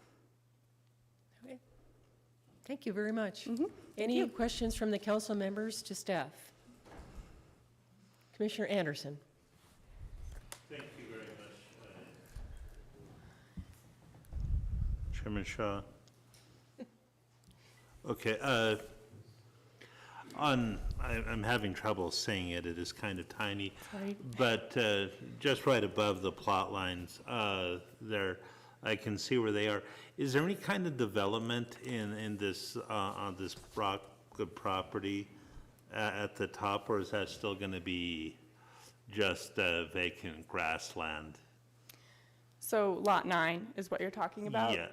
Okay. Thank you very much. Any questions from the council members to staff? Commissioner Anderson. Thank you very much. Chairman Shaw. Okay, I'm having trouble saying it. It is kind of tiny. Sorry. But just right above the plot lines, there, I can see where they are. Is there any kind of development in this, on this property at the top, or is that still going to be just vacant grassland? So Lot 9 is what you're talking about? Yes.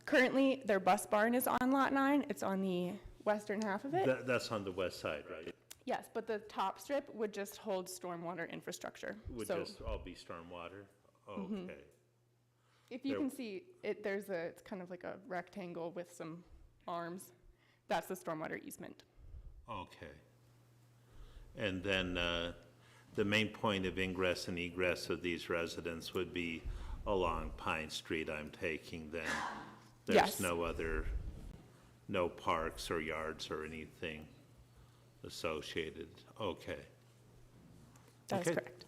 Currently, their bus barn is on Lot 9. It's on the western half of it. That's on the west side, right? Yes, but the top strip would just hold stormwater infrastructure. Would So just all be stormwater? Okay. if you there- can see, it's kind of like a rectangle with some arms. That's the stormwater easement. Okay. And then the main point of ingress and egress of these residents would be along Pine Street, I'm taking then? Yes. There's no parks or yards or anything associated? Okay. That's Okay. correct.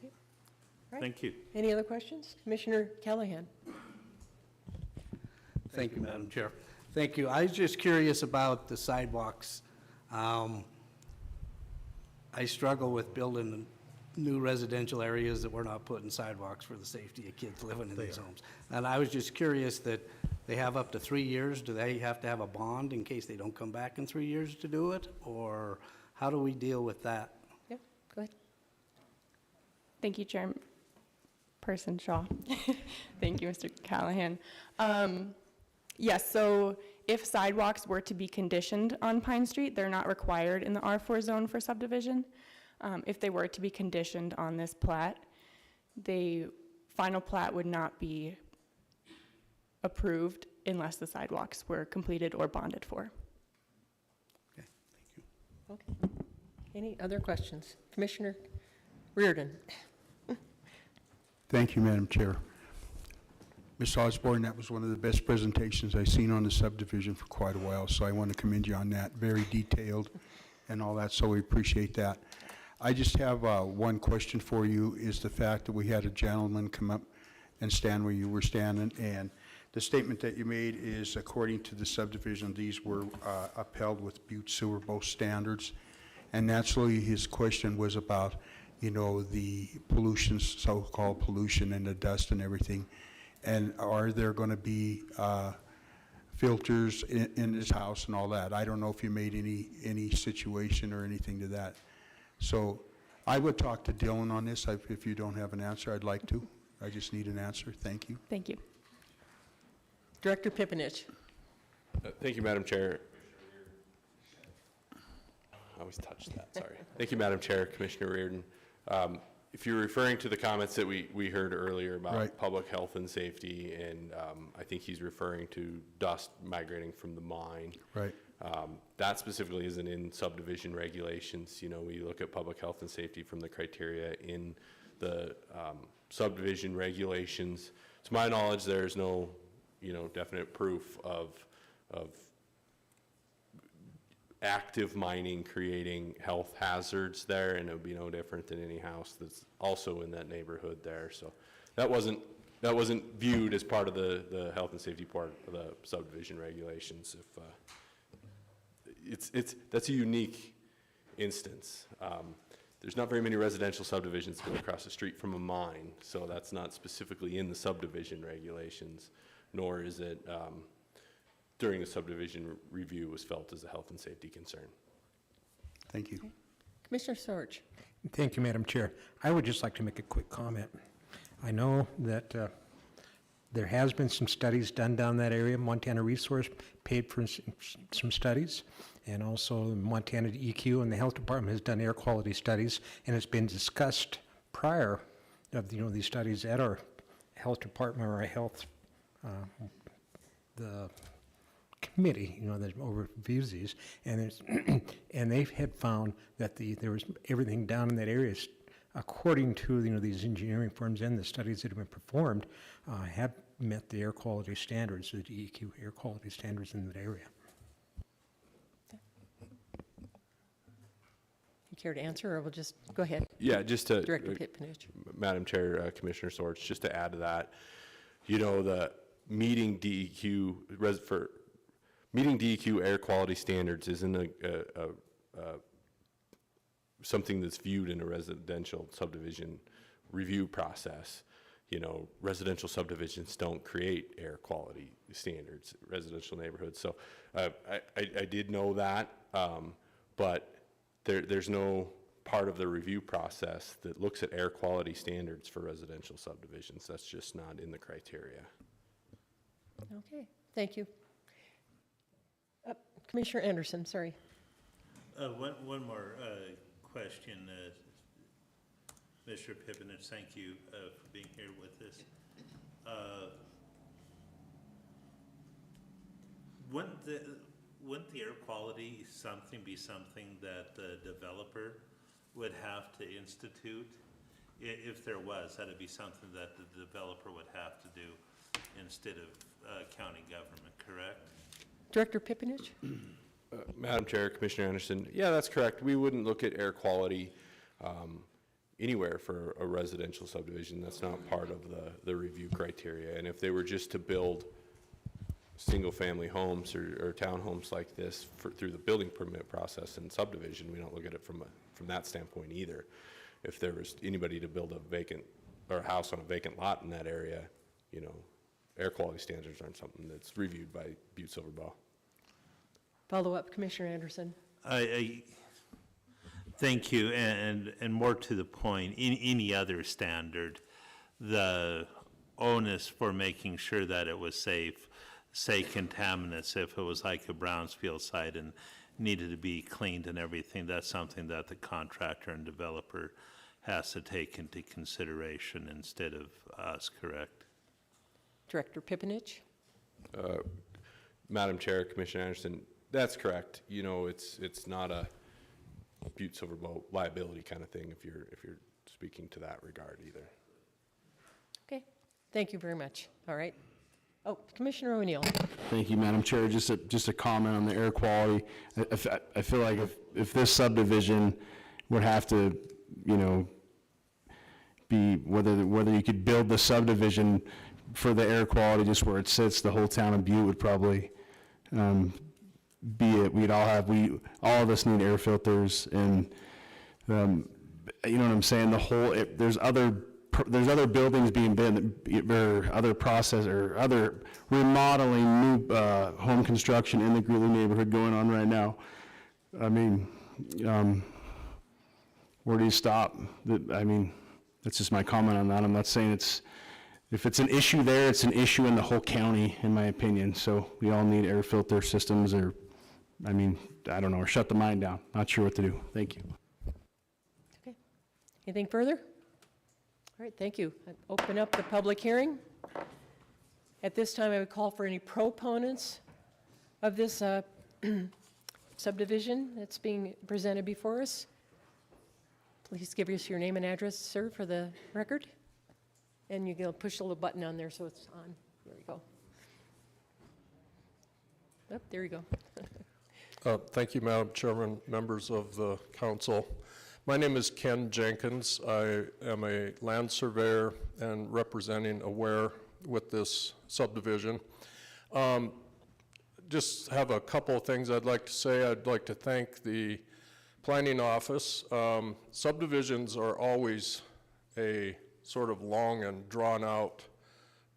Thank you. Any other questions? Commissioner Callahan. Thank you, Madam Chair. Thank you. I was just curious about the sidewalks. I struggle with building new residential areas that we're not putting sidewalks for the safety of kids living in these homes. And I was just curious that they have up to 3 years. Do they have to have a bond in case they don't come back in 3 years to do it? Or how do we deal with that? Yeah, go ahead. Thank you, Chairperson Shaw. Thank you, Mr. Callahan. Yes, so if sidewalks were to be conditioned on Pine Street, they're not required in the R4 zone for subdivision. If they were to be conditioned on this plat, the final plat would not be approved unless the sidewalks were completed or bonded for. Okay, thank you. Okay. Any other questions? Commissioner Reardon. Thank you, Madam Chair. Ms. Osborne, that was one of the best presentations I've seen on the subdivision for quite a while, so I want to commend you on that. Very detailed and all that, so we appreciate that. I just have one question for you, is the fact that we had a gentleman come up and stand where you were standing, and the statement that you made is, according to the subdivision, these were upheld with Butte-Silver standards, and naturally his question was about, you know, the pollution, so-called pollution and the dust and everything. And are there going to be filters in his house and all that? I don't know if you made any situation or anything to that. So I would talk to Dylan on this. If you don't have an answer, I'd like to. I just need an answer. Thank you. Thank you. Director Pipinich. Thank you, Madam Chair. I always touch that, sorry. Thank you, Madam Chair, Commissioner Reardon. If you're referring to the comments that we heard earlier about Right. public health and safety, and I think he's referring to dust migrating from the mine. Right. That specifically isn't in subdivision regulations. You know, we look at public health and safety from the criteria in the subdivision regulations. To my knowledge, there's no, you know, definite proof of active mining creating health hazards there, and it would be no different than any house that's also in that neighborhood there. So that wasn't viewed as part of the health and safety part of the subdivision regulations. If that's a unique instance. There's not very many residential subdivisions that go across the street from a mine, so that's not specifically in the subdivision regulations, nor is it during the subdivision review was felt as a health and safety concern. Thank you. Commissioner Sorge. Thank you, Madam Chair. I would just like to make a quick comment. I know that there has been some studies done down that area. Montana Resource paid for some studies, and also Montana EQ and the Health Department has done air quality studies, and it's been discussed prior of, you know, these studies at our Health Department or our health, the committee, you know, that overviews these, and there's and they had found that there was everything down in that area, according to, you know, these engineering firms and the studies that have been performed, have met the air quality standards, the DEQ air quality standards in that area. You care to answer, or we'll just go ahead? Yeah, just to Director Pitt-Panuch. Madam Chair, Commissioner Sorge, just to add to that, you know, the meeting DEQ air quality standards isn't something that's viewed in a residential subdivision review process. You know, residential subdivisions don't create air quality standards, residential neighborhoods. So I did know that, but there's no part of the review process that looks at air quality standards for residential subdivisions. That's just not in the criteria. Okay, thank you. Commissioner Anderson, sorry. One more question. Mr. Pippinich, thank you for being here with us. Wouldn't the air quality be something that the developer would have to institute? If there was, that'd be something that the developer would have to do instead of county government, correct? Director Pippinich? Madam Chair, Commissioner Anderson, yeah, that's correct. We wouldn't look at air quality anywhere for a residential subdivision. That's not part of the review criteria. And if they were just to build single-family homes or townhomes like this through the building permit process and subdivision, we don't look at it from that standpoint either. If there was anybody to build a house on a vacant lot in that area, you know, air quality standards aren't something that's reviewed by Butte-Silverbow. Follow up, Commissioner Anderson. Thank you, and more to the point, in any other standard, the onus for making sure that it was safe, say contaminants, if it was like a brownfield site and needed to be cleaned and everything, that's something that the contractor and developer has to take into consideration instead of us, correct? Director Pippinich? Madam Chair, Commissioner Anderson, that's correct. You know, it's not a Butte-Silverbow liability kind of thing if you're speaking to that regard either. Okay, thank you very much. All right. Oh, Commissioner O'Neill. Thank you, Madam Chair. Just a comment on the air quality. I feel like if this subdivision would have to, you know, be whether you could build the subdivision for the air quality just where it sits, the whole town of Butte would probably be it. All of us need air filters, and you know what I'm saying. There's other buildings being built, or other process, or other remodeling, new home construction in the Greeley neighborhood going on right now. I mean, where do you stop? I mean, that's just my comment on that. I'm not saying if it's an issue there, it's an issue in the whole county, in my opinion. So we all need air filter systems, or, I mean, I don't know, or shut the mine down. Not sure what to do. Thank you. Okay. Anything further? All right, thank you. I open up the public hearing. At this time, I would call for any proponents of this subdivision that's being presented before us. Please give us your name and address, sir, for the record. And you can push a little button on there so it's on. There you go. Oh, there you go. Thank you, Madam Chairman, members of the council. My name is Ken Jenkins. I am a land surveyor and representing Aware with this subdivision. Just have a couple of things I'd like to say. I'd like to thank the planning office. Subdivisions are always a sort of long and drawn out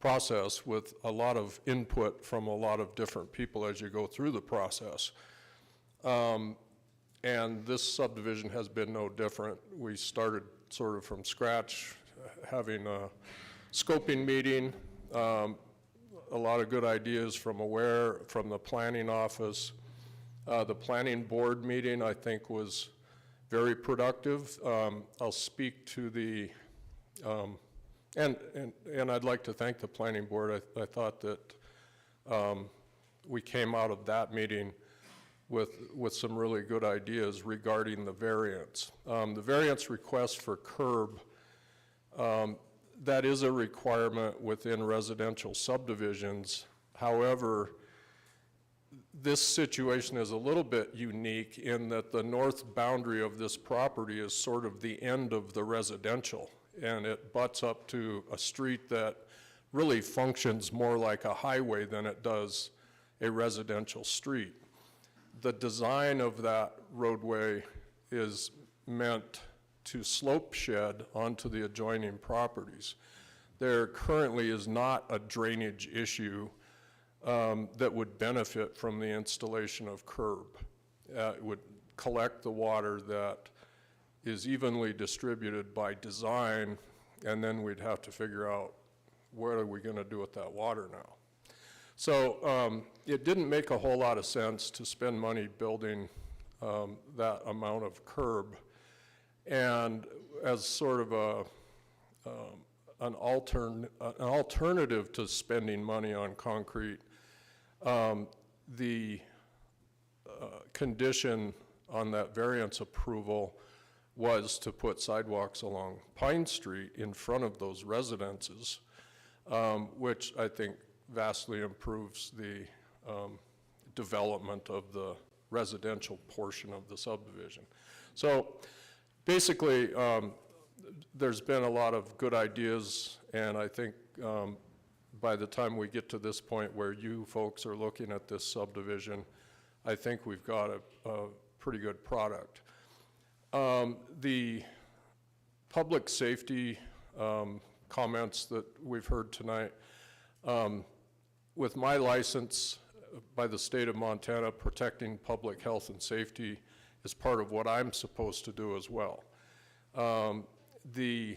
process with a lot of input from a lot of different people as you go through the process. And this subdivision has been no different. We started sort of from scratch, having a scoping meeting, a lot of good ideas from Aware, from the planning office. The planning board meeting, I think, was very productive. I'll speak to the, and I'd like to thank the planning board. I thought that we came out of that meeting with some really good ideas regarding the variance. The variance request for curb, that is a requirement within residential subdivisions. However, this situation is a little bit unique in that the north boundary of this property is sort of the end of the residential, and it butts up to a street that really functions more like a highway than it does a residential street. The design of that roadway is meant to slope shed onto the adjoining properties. There currently is not a drainage issue that would benefit from the installation of curb. It would collect the water that is evenly distributed by design, and then we'd have to figure out what are we going to do with that water now. So it didn't make a whole lot of sense to spend money building that amount of curb. And as sort of an alternative to spending money on concrete, the condition on that variance approval was to put sidewalks along Pine Street in front of those residences, which I think vastly improves the development of the residential portion of the subdivision. So basically, there's been a lot of good ideas, and I think by the time we get to this point where you folks are looking at this subdivision, I think we've got a pretty good product. The public safety comments that we've heard tonight, with my license by the state of Montana, protecting public health and safety is part of what I'm supposed to do as well. The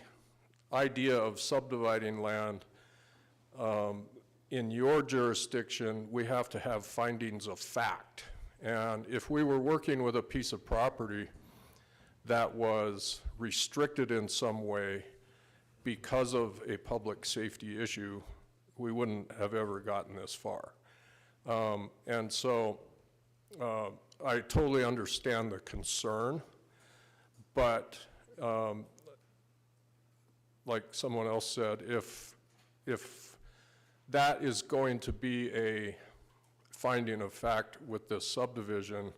idea of subdividing land in your jurisdiction, we have to have findings of fact. And if we were working with a piece of property that was restricted in some way because of a public safety issue, we wouldn't have ever gotten this far. And so I totally understand the concern, but like someone else said, if that is going to be a finding of fact with this subdivision,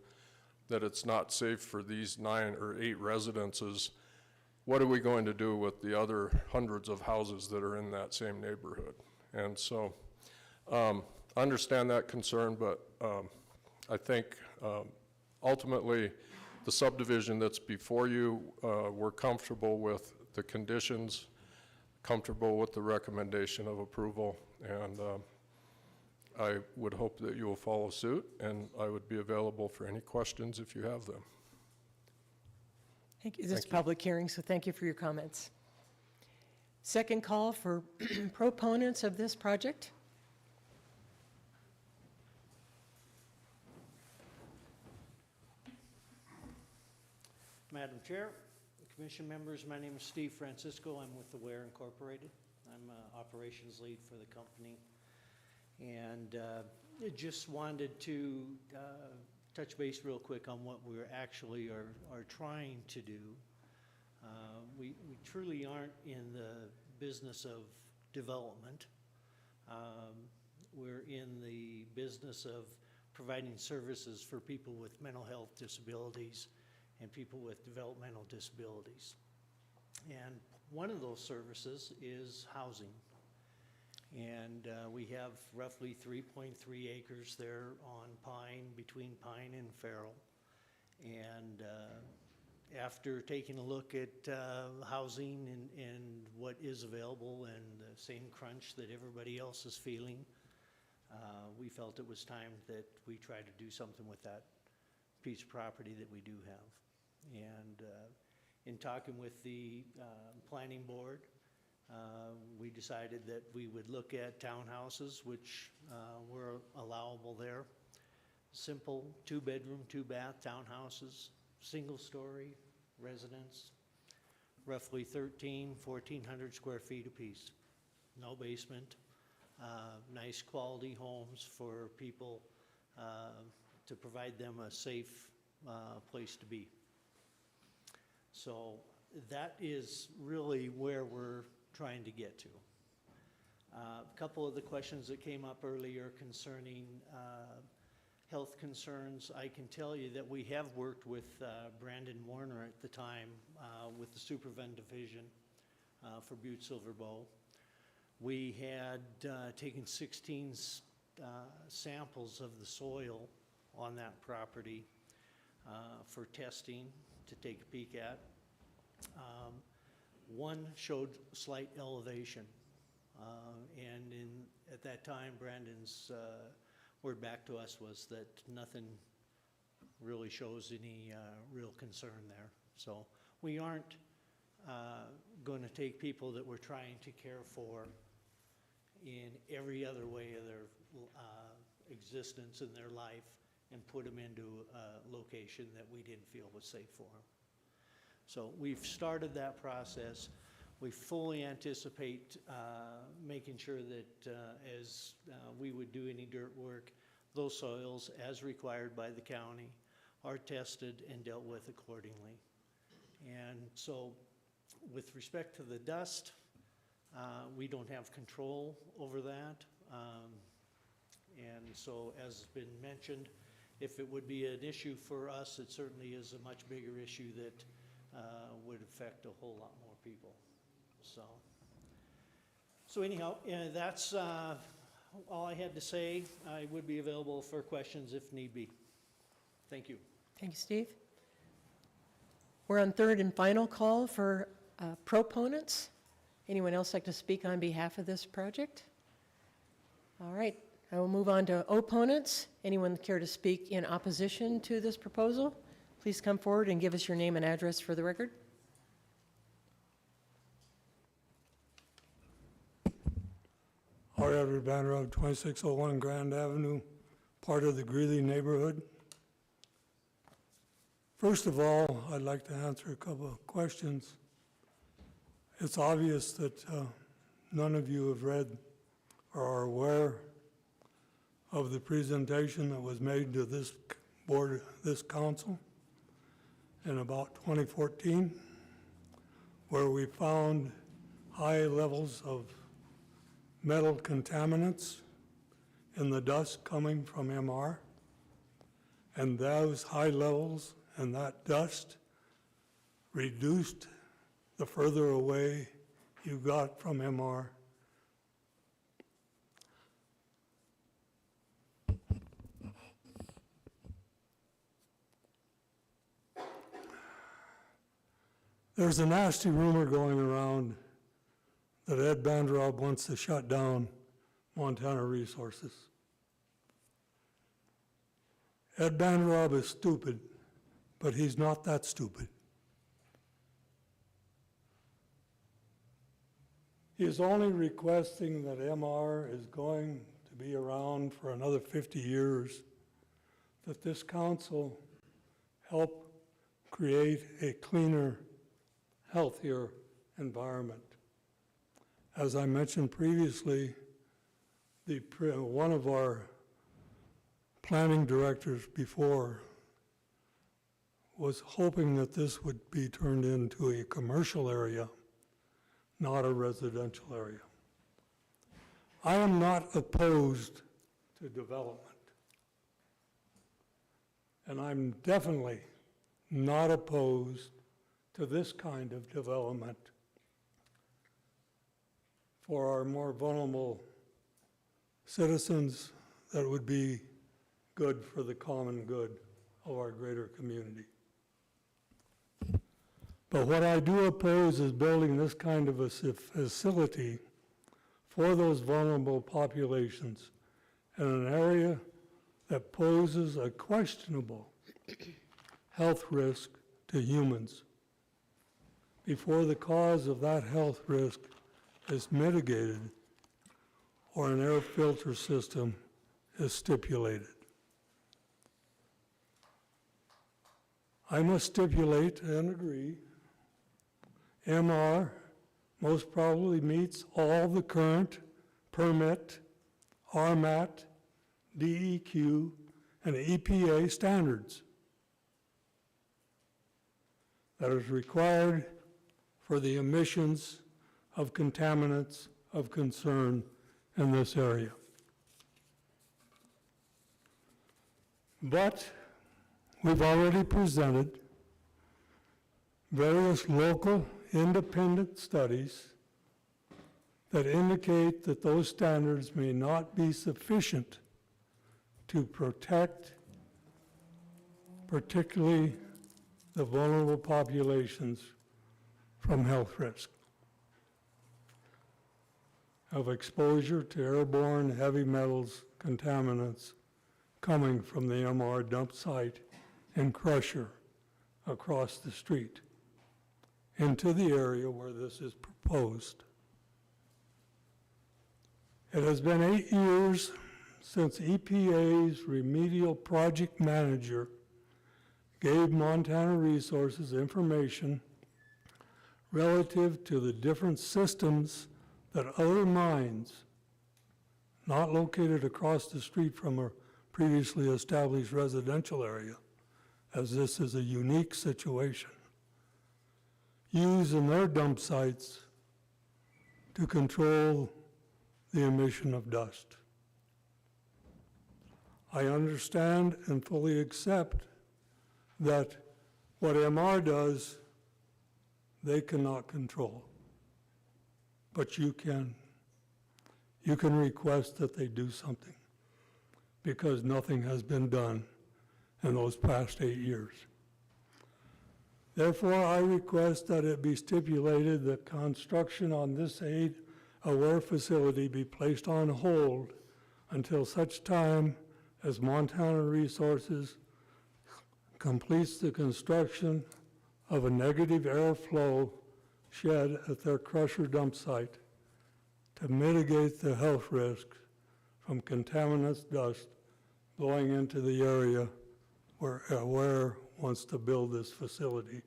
that it's not safe for these 9 or 8 residences, what are we going to do with the other hundreds of houses that are in that same neighborhood? And so I understand that concern, but I think ultimately the subdivision that's before you, we're comfortable with the conditions, comfortable with the recommendation of approval, and I would hope that you will follow suit, and I would be available for any questions if you have them. Thank you. This is a public hearing, so thank you for your comments. Second call for proponents of this project. Madam Chair, Commission members, my name is Steve Francisco. I'm with Aware Incorporated. I'm operations lead for the company. And I just wanted to touch base real quick on what we actually are trying to do. We truly aren't in the business of development. We're in the business of providing services for people with mental health disabilities and people with developmental disabilities. And one of those services is housing. And we have roughly 3.3 acres there on Pine, between Pine and Farrell. And after taking a look at housing and what is available and the same crunch that everybody else is feeling, we felt it was time that we try to do something with that piece of property that we do have. And in talking with the planning board, we decided that we would look at townhouses, which were allowable there. Simple 2-bedroom, 2-bath townhouses, single-story residence, roughly 1,400 square feet apiece. No basement. Nice quality homes for people to provide them a safe place to be. So that is really where we're trying to get to. A couple of the questions that came up earlier concerning health concerns, I can tell you that we have worked with Brandon Warner at the time with the Superfund division for Butte-Silverbow. We had taken 16 samples of the soil on that property for testing to take a peek at. One showed slight elevation, and at that time, Brandon's word back to us was that nothing really shows any real concern there. So we aren't going to take people that we're trying to care for in every other way of their existence in their life and put them into a location that we didn't feel was safe for them. So we've started that process. We fully anticipate making sure that as we would do any dirt work, those soils, as required by the county, are tested and dealt with accordingly. And so with respect to the dust, we don't have control over that. And so as has been mentioned, if it would be an issue for us, it certainly is a much bigger issue that would affect a whole lot more people. So anyhow, that's all I had to say. I would be available for questions if need be. Thank you. Thank you, Steve. We're on third and final call for proponents. Anyone else like to speak on behalf of this project? All right, I will move on to opponents. Anyone care to speak in opposition to this proposal? Please come forward and give us your name and address for the record. Edward Banner, 2601 Grand Avenue, part of the Greeley neighborhood. First of all, I'd like to answer a couple of questions. It's obvious that none of you have read or are aware of the presentation that was made to this board, this council, in about 2014, where we found high levels of metal contaminants in the dust coming from MR. And those high levels and that dust reduced the further away you got from MR. There's a nasty rumor going around that Ed Bandrob wants to shut down Montana Resources. Ed Bandrob is stupid, but he's not that stupid. He is only requesting that MR is going to be around for another 50 years, that this council help create a cleaner healthier environment. As I mentioned previously, one of our planning directors before was hoping that this would be turned into a commercial area, not a residential area. I am not opposed to development. And I'm definitely not opposed to this kind of development for our more vulnerable citizens that would be good for the common good of our greater community. But what I do oppose is building this kind of a facility for those vulnerable populations in an area that poses a questionable health risk to humans before the cause of that health risk is mitigated or an air filter system is stipulated. I must stipulate and agree, MR most probably meets all the current permit, RMAT, DEQ, and EPA standards that is required for the emissions of contaminants of concern in this area. But we've already presented various local independent studies that indicate that those standards may not be sufficient to protect particularly the vulnerable populations from health risk of exposure to airborne heavy metals contaminants coming from the MR dump site and crusher across the street into the area where this is proposed. It has been 8 years since EPA's remedial project manager gave Montana Resources information relative to the different systems that other mines, not located across the street from a previously established residential area, as this is a unique situation, use in their dump sites to control the emission of dust. I understand and fully accept that what MR does, they cannot control. But you can. You can request that they do something because nothing has been done in those past 8 years. Therefore, I request that it be stipulated that construction on this aid-aware facility be placed on hold until such time as Montana Resources completes the construction of a negative airflow shed at their crusher dump site to mitigate the health risks from contaminants dust blowing into the area where Aware wants to build this facility.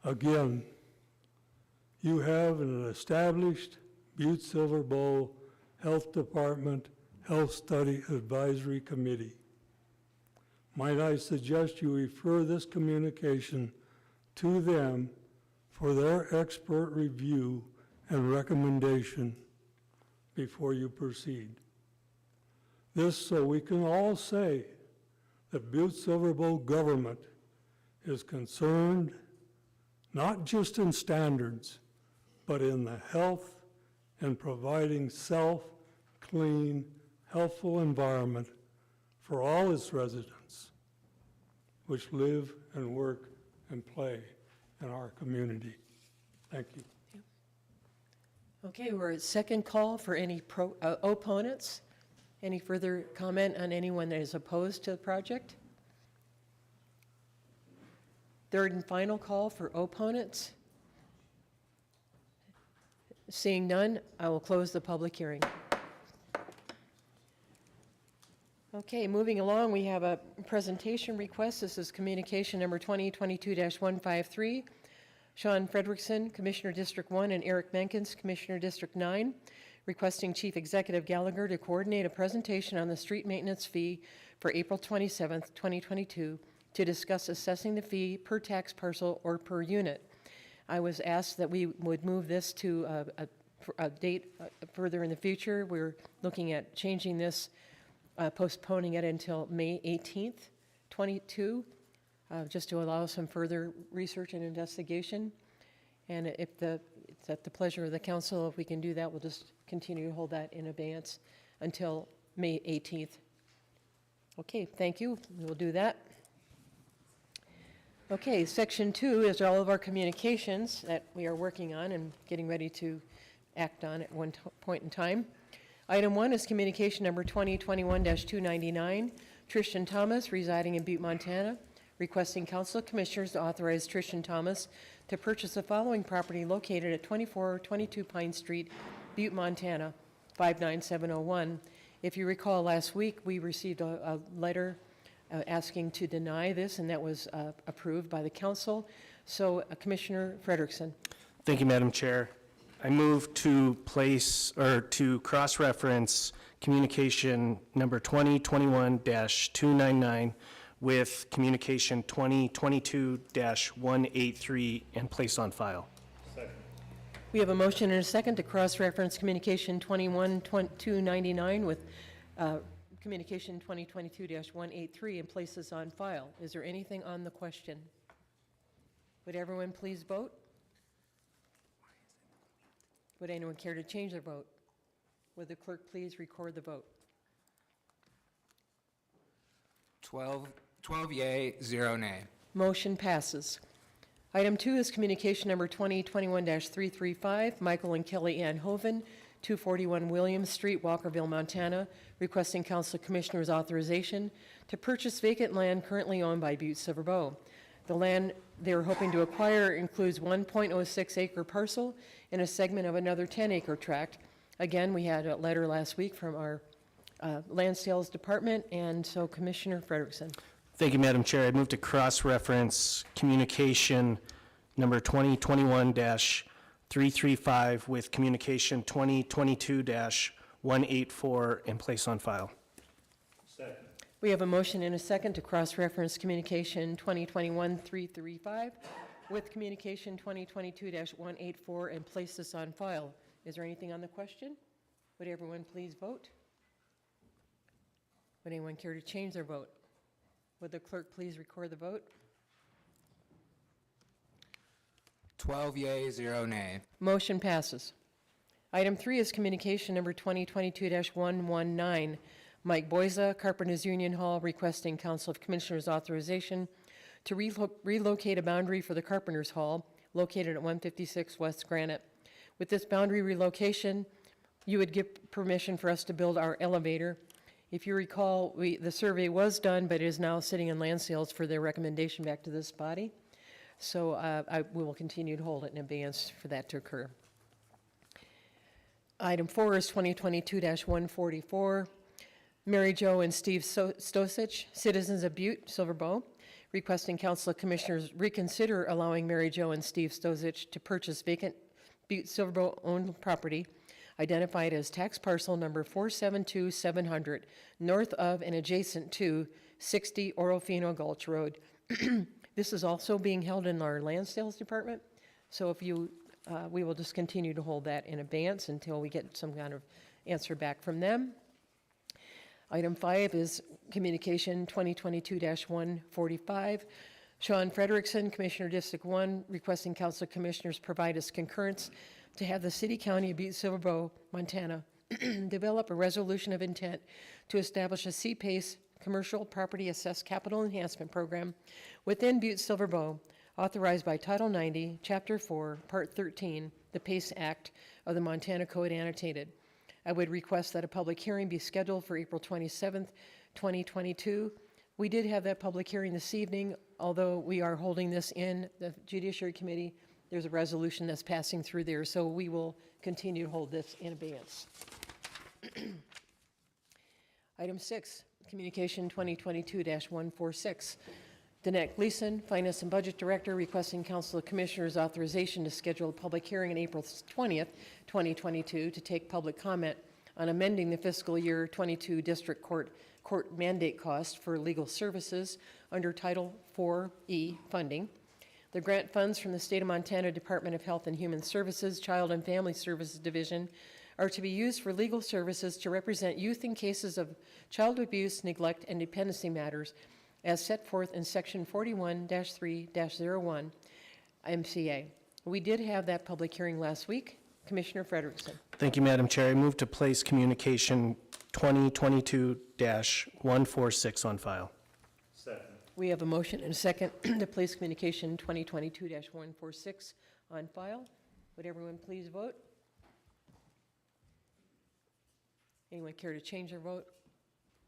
Again, you have an established Butte-Silverbow Health Department Health Study Advisory Committee. Might I suggest you refer this communication to them for their expert review and recommendation before you proceed. This so we can all say that Butte-Silverbow government is concerned not just in standards, but in the health and providing clean, healthful environment for all its residents, which live and work and play in our community. Thank you. Okay, we're at second call for any opponents. Any further comment on anyone that is opposed to the project? Third and final call for opponents. Seeing none, I will close the public hearing. Okay, moving along, we have a presentation request. This is communication number 2022-153. Sean Frederiksen, Commissioner District 1, and Eric Menkins, Commissioner District 9, requesting Chief Executive Gallagher to coordinate a presentation on the street maintenance fee for April 27th, 2022, to discuss assessing the fee per tax parcel or per unit. I was asked that we would move this to a date further in the future. We're looking at changing this, postponing it until May 18th, 22, just to allow some further research and investigation. And if it's at the pleasure of the council, if we can do that, we'll just continue to hold that in abeyance until May 18th. Okay, thank you. We will do that. Okay, section 2 is all of our communications that we are working on and getting ready to act on at one point in time. Item 1 is communication number 2021-299. Tristan Thomas, residing in Butte, Montana, requesting Council of Commissioners to authorize Tristan Thomas to purchase the following property located at 2422 Pine Street, Butte, Montana, 59701. If you recall, last week we received a letter asking to deny this, and that was approved by the council. So Commissioner Frederiksen. Thank you, Madam Chair. I move to place or to cross-reference communication number 2021-299 with communication 2022-183 and place on file. Second. We have a motion and a second to cross-reference communication 21-299 with communication 2022-183 and place this on file. Is there anything on the question? Would everyone please vote? Would anyone care to change their vote? Would the clerk please record the vote? 12 yea, 0 nay. Motion passes. Item 2 is communication number 2021-335, Michael and Kelly Ann Hoven, 241 Williams Street, Walkerville, Montana, requesting Council of Commissioners authorization to purchase vacant land currently owned by Butte-Silver. The land they are hoping to acquire includes 1.06 acre parcel and a segment of another 10-acre tract. Again, we had a letter last week from our land sales department, and so Commissioner Frederiksen. Thank you, Madam Chair. I move to cross-reference communication number 2021-335 with communication 2022-184 and place on file. Second. We have a motion and a second to cross-reference communication 2021-335 with communication 2022-184 and place this on file. Is there anything on the question? Would everyone please vote? Would anyone care to change their vote? Would the clerk please record the vote? 12 yea, 0 nay. Motion passes. Item 3 is communication number 2022-119. Mike Boyza, Carpenters Union Hall, requesting Council of Commissioners authorization to relocate a boundary for the Carpenters Hall located at 156 West Granite. With this boundary relocation, you would give permission for us to build our elevator. If you recall, the survey was done, but it is now sitting in land sales for their recommendation back to this body. So we will continue to hold it in abeyance for that to occur. Item 4 is 2022-144. Mary Jo and Steve Stosich, citizens of Butte, Silverbow, requesting Council of Commissioners reconsider allowing Mary Jo and Steve Stosich to purchase vacant Butte Silverbow owned property identified as tax parcel number 472700, north of and adjacent to 60 Orofino Gulch Road. This is also being held in our land sales department, so if you, we will just continue to hold that in abeyance until we get some kind of answer back from them. Item 5 is communication 2022-145. Sean Frederiksen, Commissioner District 1, requesting Council of Commissioners provide us concurrence to have the City County of Butte-Silver, Montana, develop a resolution of intent to establish a CPACE commercial property assessed capital enhancement program within Butte-Silver, authorized by Title 90, Chapter 4, Part 13, the PACE Act of the Montana Code Annotated. I would request that a public hearing be scheduled for April 27th, 2022. We did have that public hearing this evening, although we are holding this in the Judiciary Committee. There's a resolution that's passing through there, so we will continue to hold this in abeyance. Item 6, Communication 2022-146. Danette Gleason, Finance and Budget Director, requesting Council of Commissioners authorization to schedule a public hearing on April 20th, 2022, to take public comment on amending the fiscal year 22 District Court mandate cost for legal services under Title 4E funding. The grant funds from the State of Montana Department of Health and Human Services Child and Family Services Division are to be used for legal services to represent youth in cases of child abuse, neglect, and dependency matters as set forth in Section 41-3-01 MCA. We did have that public hearing last week. Commissioner Frederiksen. Thank you, Madam Chair. I move to place communication 2022-146 on file. Second. We have a motion and a second to place communication 2022-146 on file. Would everyone please vote? Anyone care to change their vote?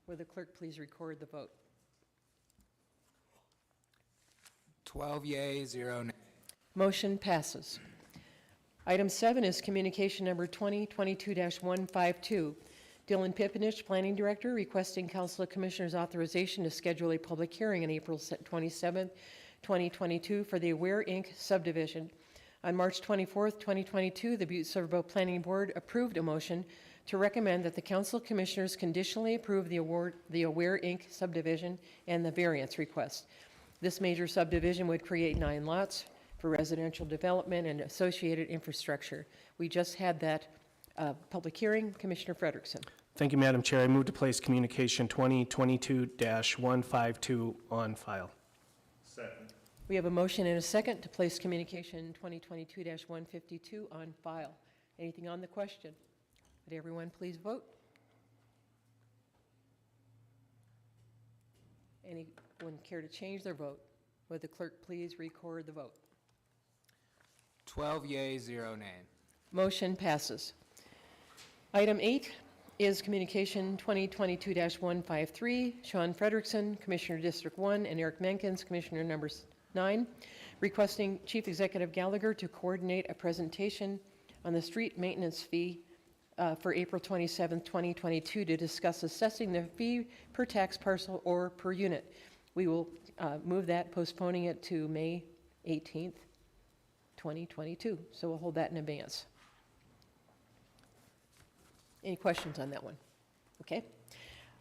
Would the clerk please record the vote? 12 yea, 0 nay. Motion passes. Item 7 is communication number 2022-152. Dylan Pipinich, Planning Director, requesting Council of Commissioners authorization to schedule a public hearing on April 27th, 2022 for the Aware Inc. subdivision. On March 24th, 2022, the Butte-Silver Planning Board approved a motion to recommend that the Council of Commissioners conditionally approve the Aware Inc. subdivision and the variance request. This major subdivision would create 9 lots for residential development and associated infrastructure. We just had that public hearing. Commissioner Frederiksen. Thank you, Madam Chair. I move to place communication 2022-152 on file. Second. We have a motion and a second to place communication 2022-152 on file. Anything on the question? Would everyone please vote? Anyone care to change their vote? Would the clerk please record the vote? 12 yea, 0 nay. Motion passes. Item 8 is communication 2022-153. Sean Frederiksen, Commissioner District 1, and Eric Menkins, Commissioner number 9, requesting Chief Executive Gallagher to coordinate a presentation on the street maintenance fee for April 27, 2022 to discuss assessing the fee per tax parcel or per unit. We will move that, postponing it to May 18th, 2022. So we'll hold that in advance. Any questions on that one? Okay.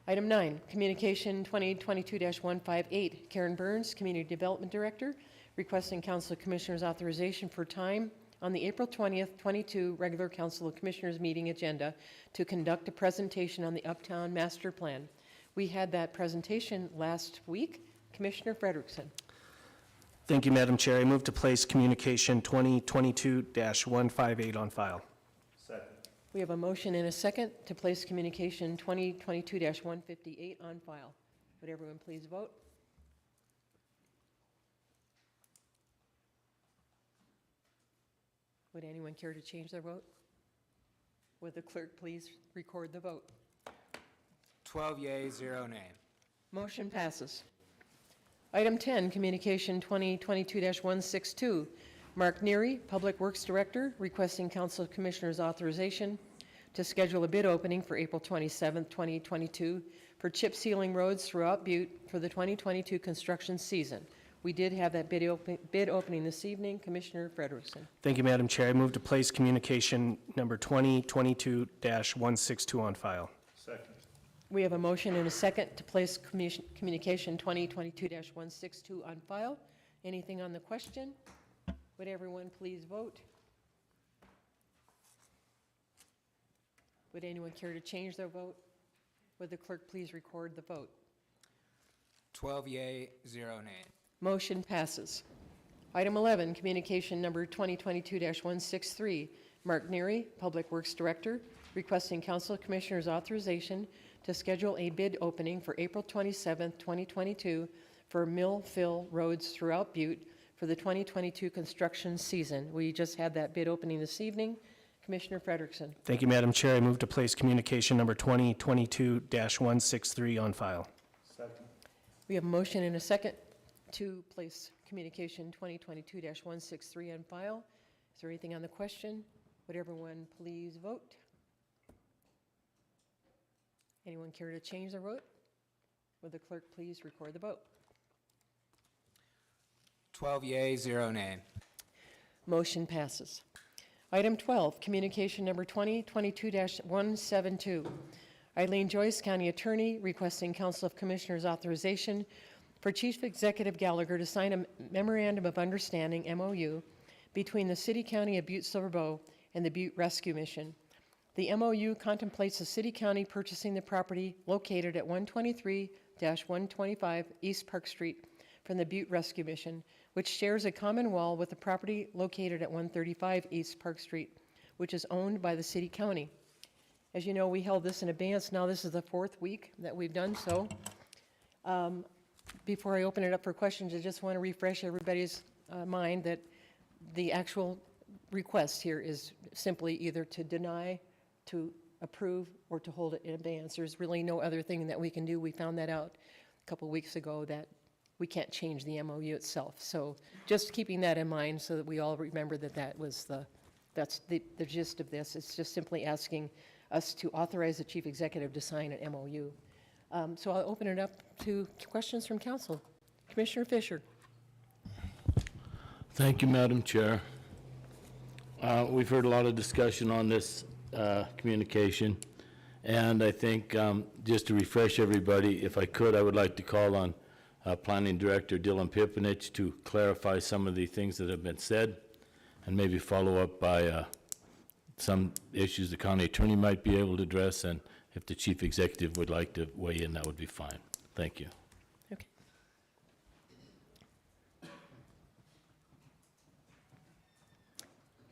Item 9, communication 2022-158. Karen Burns, Community Development Director, requesting Council of Commissioners authorization for time on the April 20th, 22 regular Council of Commissioners meeting agenda to conduct a presentation on the Uptown Master Plan. We had that presentation last week. Commissioner Frederiksen. Thank you, Madam Chair. I move to place communication 2022-158 on file. Second. We have a motion and a second to place communication 2022-158 on file. Would everyone please vote? Would anyone care to change their vote? Would the clerk please record the vote? 12 yea, 0 nay. Motion passes. Item 10, communication 2022-162. Mark Neary, Public Works Director, requesting Council of Commissioners authorization to schedule a bid opening for April 27, 2022 for chip sealing roads throughout Butte for the 2022 construction season. We did have that bid opening this evening. Commissioner Frederiksen. Thank you, Madam Chair. I move to place communication number 2022-162 on file. Second. We have a motion and a second to place communication 2022-162 on file. Anything on the question? Would everyone please vote? Would anyone care to change their vote? Would the clerk please record the vote? 12 yea, 0 nay. Motion passes. Item 11, communication number 2022-163. Mark Neary, Public Works Director, requesting Council of Commissioners authorization to schedule a bid opening for April 27, 2022 for mill fill roads throughout Butte for the 2022 construction season. We just had that bid opening this evening. Commissioner Frederiksen. Thank you, Madam Chair. I move to place communication number 2022-163 on file. Second. We have a motion and a second to place communication 2022-163 on file. Is there anything on the question? Would everyone please vote? Anyone care to change their vote? Would the clerk please record the vote? 12 yea, 0 nay. Motion passes. Item 12, communication number 2022-172. Eileen Joyce, County Attorney, requesting Council of Commissioners authorization for Chief Executive Gallagher to sign a Memorandum of Understanding, MOU, between the City County of Butte-Silverbow and the Butte Rescue Mission. The MOU contemplates the City County purchasing the property located at 123-125 East Park Street from the Butte Rescue Mission, which shares a common wall with the property located at 135 East Park Street, which is owned by the City County. As you know, we held this in advance. Now this is the 4th week that we've done so. Before I open it up for questions, I just want to refresh everybody's mind that the actual request here is simply either to deny, to approve, or to hold it in abeyance. There's really no other thing that we can do. We found that out a couple weeks ago, that we can't change the MOU itself. So just keeping that in mind so that we all remember that that's the gist of this. It's just simply asking us to authorize the chief executive to sign an MOU. So I'll open it up to questions from council. Commissioner Fischer. Thank you, Madam Chair. We've heard a lot of discussion on this communication, and I think just to refresh everybody, if I could, I would like to call on Planning Director Dylan Pipinich to clarify some of the things that have been said, and maybe follow up by some issues the county attorney might be able to address, and if the chief executive would like to weigh in, that would be fine. Thank you. Okay.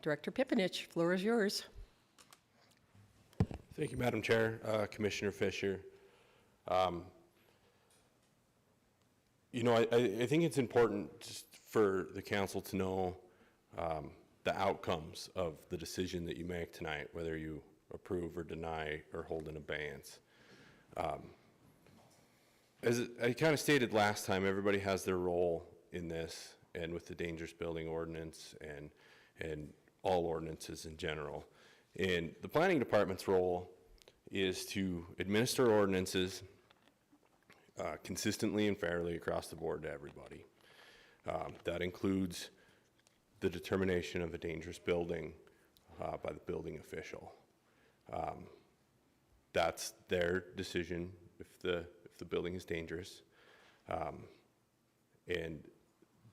Director Pipinich, floor is yours. Thank you, Madam Chair. Commissioner Fischer. You know, I think it's important just for the council to know the outcomes of the decision that you make tonight, whether you approve or deny or hold in abeyance. As I kind of stated last time, everybody has their role in this, and with the dangerous building ordinance and all ordinances in general. And the planning department's role is to administer ordinances consistently and fairly across the board to everybody. That includes the determination of a dangerous building by the building official. That's their decision if the building is dangerous, and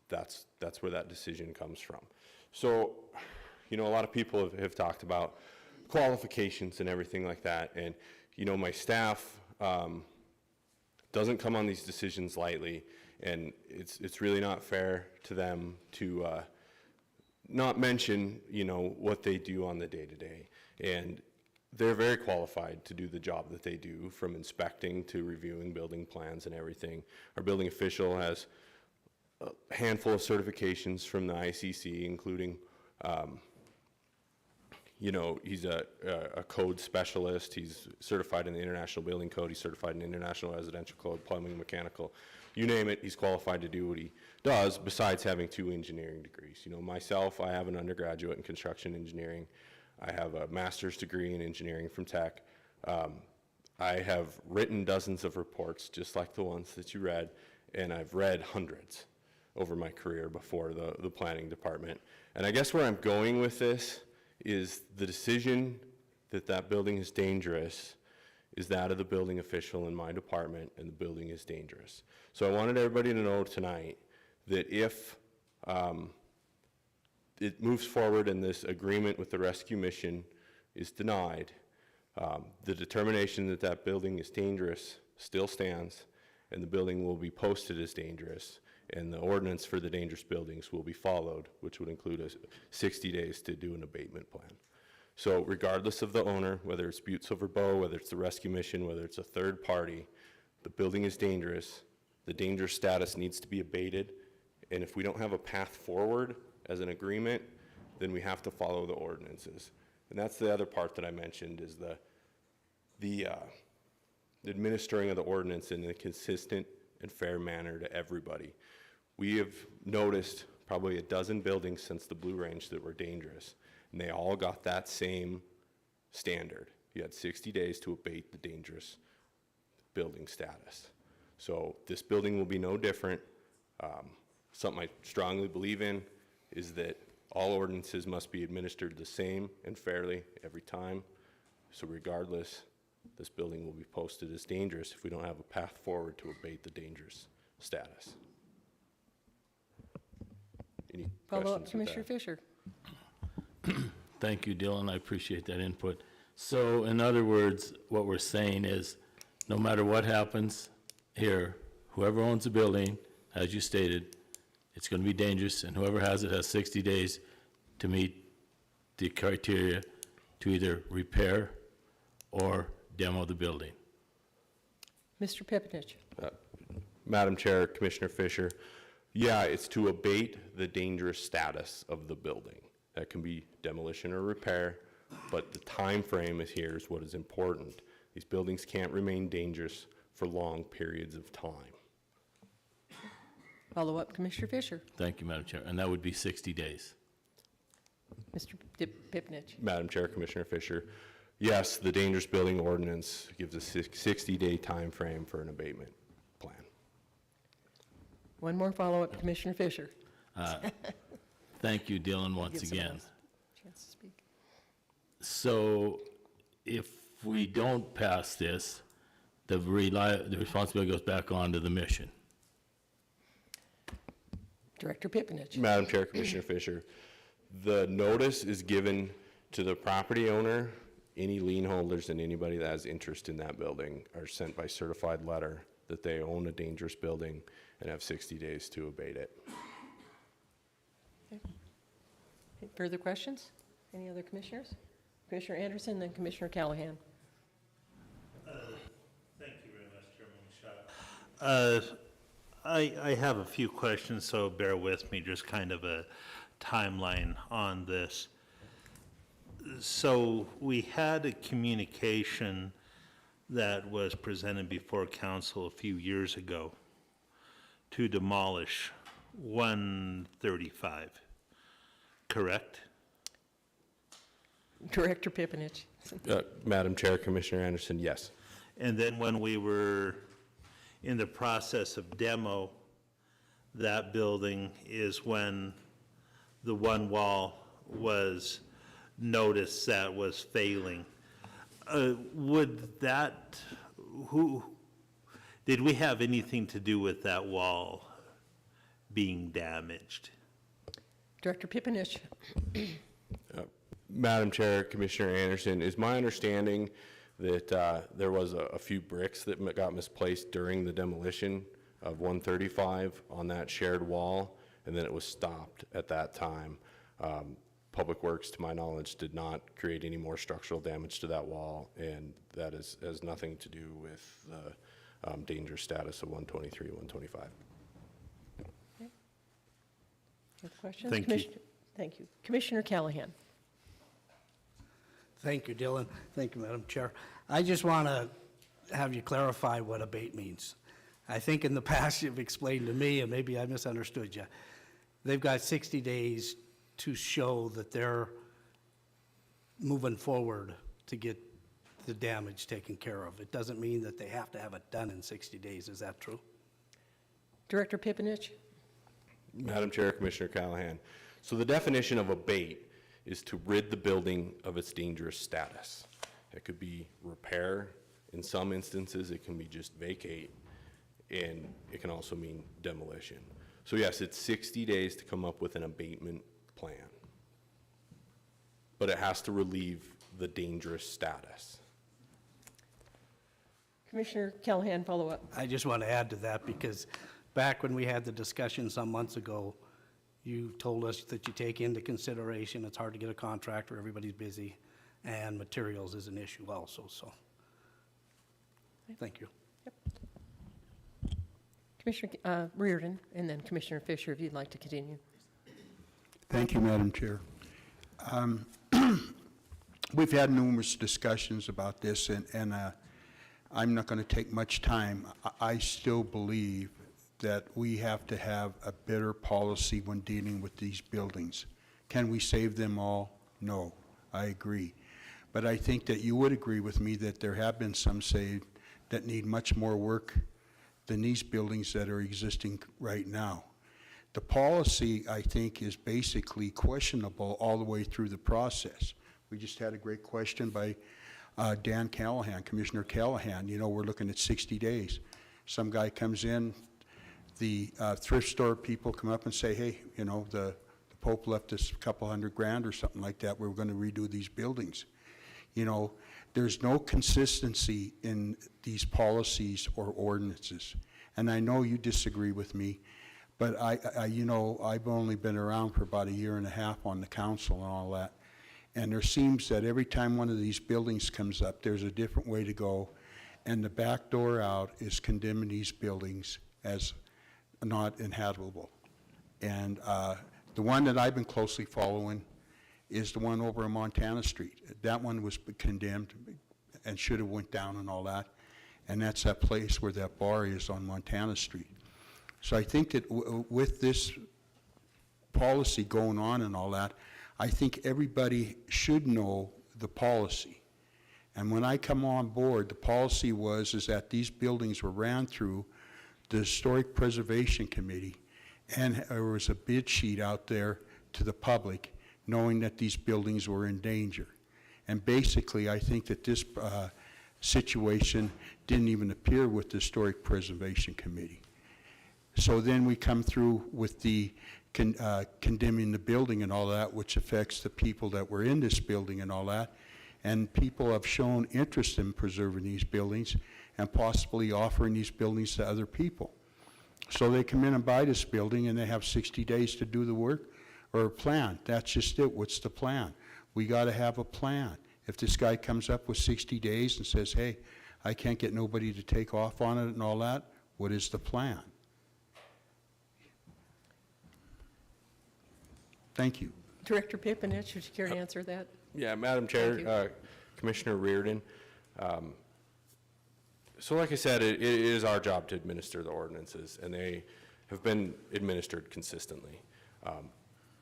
that's where that decision comes from. So, you know, a lot of people have talked about qualifications and everything like that, and you know, my staff doesn't come on these decisions lightly, and it's really not fair to them to not mention, you know, what they do on the day-to-day. And they're very qualified to do the job that they do, from inspecting to reviewing building plans and everything. Our building official has a handful of certifications from the ICC, including, you know, he's a code specialist. He's certified in the International Building Code. He's certified in the International Residential Code, plumbing, mechanical. You name it, he's qualified to do what he does, besides having 2 engineering degrees. You know, myself, I have an undergraduate in construction engineering. I have a master's degree in engineering from Tech. I have written dozens of reports, just like the ones that you read, and I've read hundreds over my career before the planning department. And I guess where I'm going with this is the decision that that building is dangerous is that of the building official in my department, and the building is dangerous. So I wanted everybody to know tonight that if it moves forward and this agreement with the rescue mission is denied, the determination that that building is dangerous still stands, and the building will be posted as dangerous, and the ordinance for the dangerous buildings will be followed, which would include 60 days to do an abatement plan. So regardless of the owner, whether it's Butte-Silverbow, whether it's the rescue mission, whether it's a third party, the building is dangerous. The dangerous status needs to be abated, and if we don't have a path forward as an agreement, then we have to follow the ordinances. And that's the other part that I mentioned, is the administering of the ordinance in a consistent and fair manner to everybody. We have noticed probably a dozen buildings since the Blue Range that were dangerous, and they all got that same standard. You had 60 days to abate the dangerous building status. So this building will be no different. Something I strongly believe in is that all ordinances must be administered the same and fairly every time. So regardless, this building will be posted as dangerous if we don't have a path forward to abate the dangerous status. Any Follow-up, questions with Commissioner that? Fisher. Thank you, Dylan, I appreciate that input. So in other words, what we're saying is, no matter what happens here, whoever owns the building, as you stated, it's going to be dangerous, and whoever has it has 60 days to meet the criteria to either repair or demo the building. Mr. Pipinich. Madam Chair, Commissioner Fischer, yeah, it's to abate the dangerous status of the building. That can be demolition or repair, but the time frame is here is what is important. These buildings can't remain dangerous for long periods of time. Follow-up, Commissioner Fisher. Thank you, Madam Chair, and that would be 60 days. Mr. Pipinich. Madam Chair, Commissioner Fischer, yes, the dangerous building ordinance gives a 60-day time frame for an abatement plan. One more follow-up, Commissioner Fisher. Thank you, Dylan, once Give someone again. else a chance to speak. So if we don't pass this, the responsibility goes back on to the mission. Director Pipinich. Madam Chair, Commissioner Fischer, the notice is given to the property owner. Any lien holders and anybody that has interest in that building are sent by certified letter that they own a dangerous building and have 60 days to abate it. Okay. Any further questions? Any other commissioners? Commissioner Anderson, then Commissioner Callahan. Thank you very much, Chairman Shaw. I have a few questions, so bear with me, just kind of a timeline on this. So we had a communication that was presented before council a few years ago to demolish 135, correct? Director Pipinich. Madam Chair, Commissioner Anderson, yes. And then when we were in the process of demo that building is when the one wall was noticed that was failing. Did we have anything to do with that wall being damaged? Director Pipinich. Madam Chair, Commissioner Anderson, is my understanding that there was a few bricks that got misplaced during the demolition of 135 on that shared wall, and then it was stopped at that time. Public Works, to my knowledge, did not create any more structural damage to that wall, and that has nothing to do with the danger status of 123, 125. Okay. Other questions? Thank you. Thank you. Commissioner Callahan. Thank you, Dylan. Thank you, Madam Chair. I just want to have you clarify what abate means. I think in the past you've explained to me, and maybe I misunderstood you, they've got 60 days to show that they're moving forward to get the damage taken care of. It doesn't mean that they have to have it done in 60 days. Is that true? Director Pipinich. Madam Chair, Commissioner Callahan. So the definition of abate is to rid the building of its dangerous status. It could be repair. In some instances, it can be just vacate, and it can also mean demolition. So yes, it's 60 days to come up with an abatement plan, but it has to relieve the dangerous status. Commissioner Callahan, follow up. I just want to add to that because back when we had the discussion some months ago, you told us that you take into consideration, it's hard to get a contractor, everybody's busy, and materials is an issue also, so. Thank you. Yep. Commissioner Reardon, and then Commissioner Fisher, if you'd like to continue. Thank you, Madam Chair. We've had numerous discussions about this, and I'm not going to take much time. I still believe that we have to have a better policy when dealing with these buildings. Can we save them all? No, I agree. But I think that you would agree with me that there have been some saved that need much more work than these buildings that are existing right now. The policy, I think, is basically questionable all the way through the process. We just had a great question by Dan Callahan, Commissioner Callahan. You know, we're looking at 60 days. Some guy comes in, the thrift store people come up and say, hey, you know, the Pope left us a couple $100,000 or something like that. We're going to redo these buildings. You know, there's no consistency in these policies or ordinances. And I know you disagree with me, but you know, I've only been around for about 1.5 years on the council and all that. And there seems that every time one of these buildings comes up, there's a different way to go. And the back door out is condemning these buildings as not inhabitable. And the one that I've been closely following is the one over on Montana Street. That one was condemned and should have went down and all that. And that's that place where that bar is on Montana Street. So I think that with this policy going on and all that, I think everybody should know the policy. And when I come on board, the policy is that these buildings were ran through the Historic Preservation Committee, and there was a bid sheet out there to the public knowing that these buildings were in danger. And basically, I think that this situation didn't even appear with the Historic Preservation Committee. So then we come through with the condemning the building and all that, which affects the people that were in this building and all that. And people have shown interest in preserving these buildings and possibly offering these buildings to other people. So they come in and buy this building and they have 60 days to do the work or a plan. That's just it. What's the plan? We got to have a plan. If this guy comes up with 60 days and says, hey, I can't get nobody to take off on it and all that, what is the plan? Thank you. Director Pipinich, would you care to answer that? Yeah, Madam Chair, Commissioner Reardon. So like I said, it is our job to administer the ordinances, and they have been administered consistently.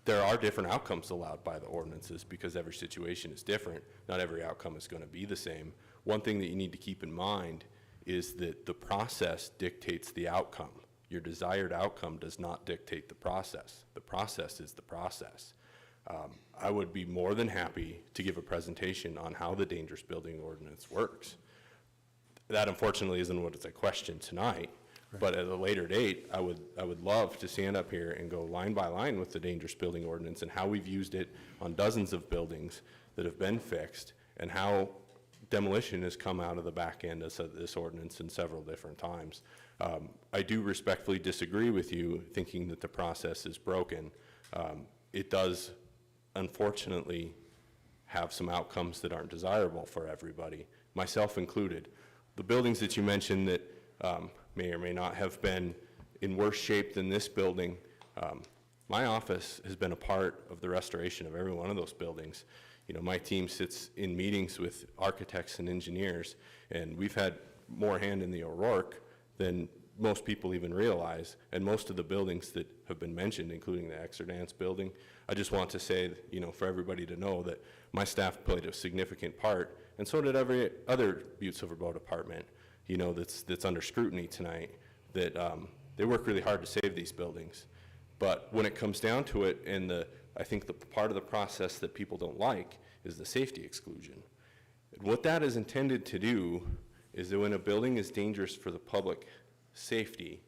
There are different outcomes allowed by the ordinances because every situation is different. Not every outcome is going to be the same. One thing that you need to keep in mind is that the process dictates the outcome. Your desired outcome does not dictate the process. The process is the process. I would be more than happy to give a presentation on how the dangerous building ordinance works. That unfortunately isn't what it's a question tonight, right. But at a later date, I would love to stand up here and go line by line with the dangerous building ordinance and how we've used it on dozens of buildings that have been fixed and how demolition has come out of the back end of this ordinance in several different times. I do respectfully disagree with you thinking that the process is broken. It does, unfortunately, have some outcomes that aren't desirable for everybody, myself included. The buildings that you mentioned that may or may not have been in worse shape than this building, my office has been a part of the restoration of every one of those buildings. You know, my team sits in meetings with architects and engineers, and we've had more hand in the O'Rourke than most people even realize, and most of the buildings that have been mentioned, including the Exerdance building, I just want to say, you know, for everybody to know that my staff played a significant part, and so did every other Butte-Silver department, you know, that's under scrutiny tonight, that they work really hard to save these buildings. But when it comes down to it, and I think the part of the process that people don't like is the safety exclusion. And what that is intended to do is that when a building is dangerous for the public safety,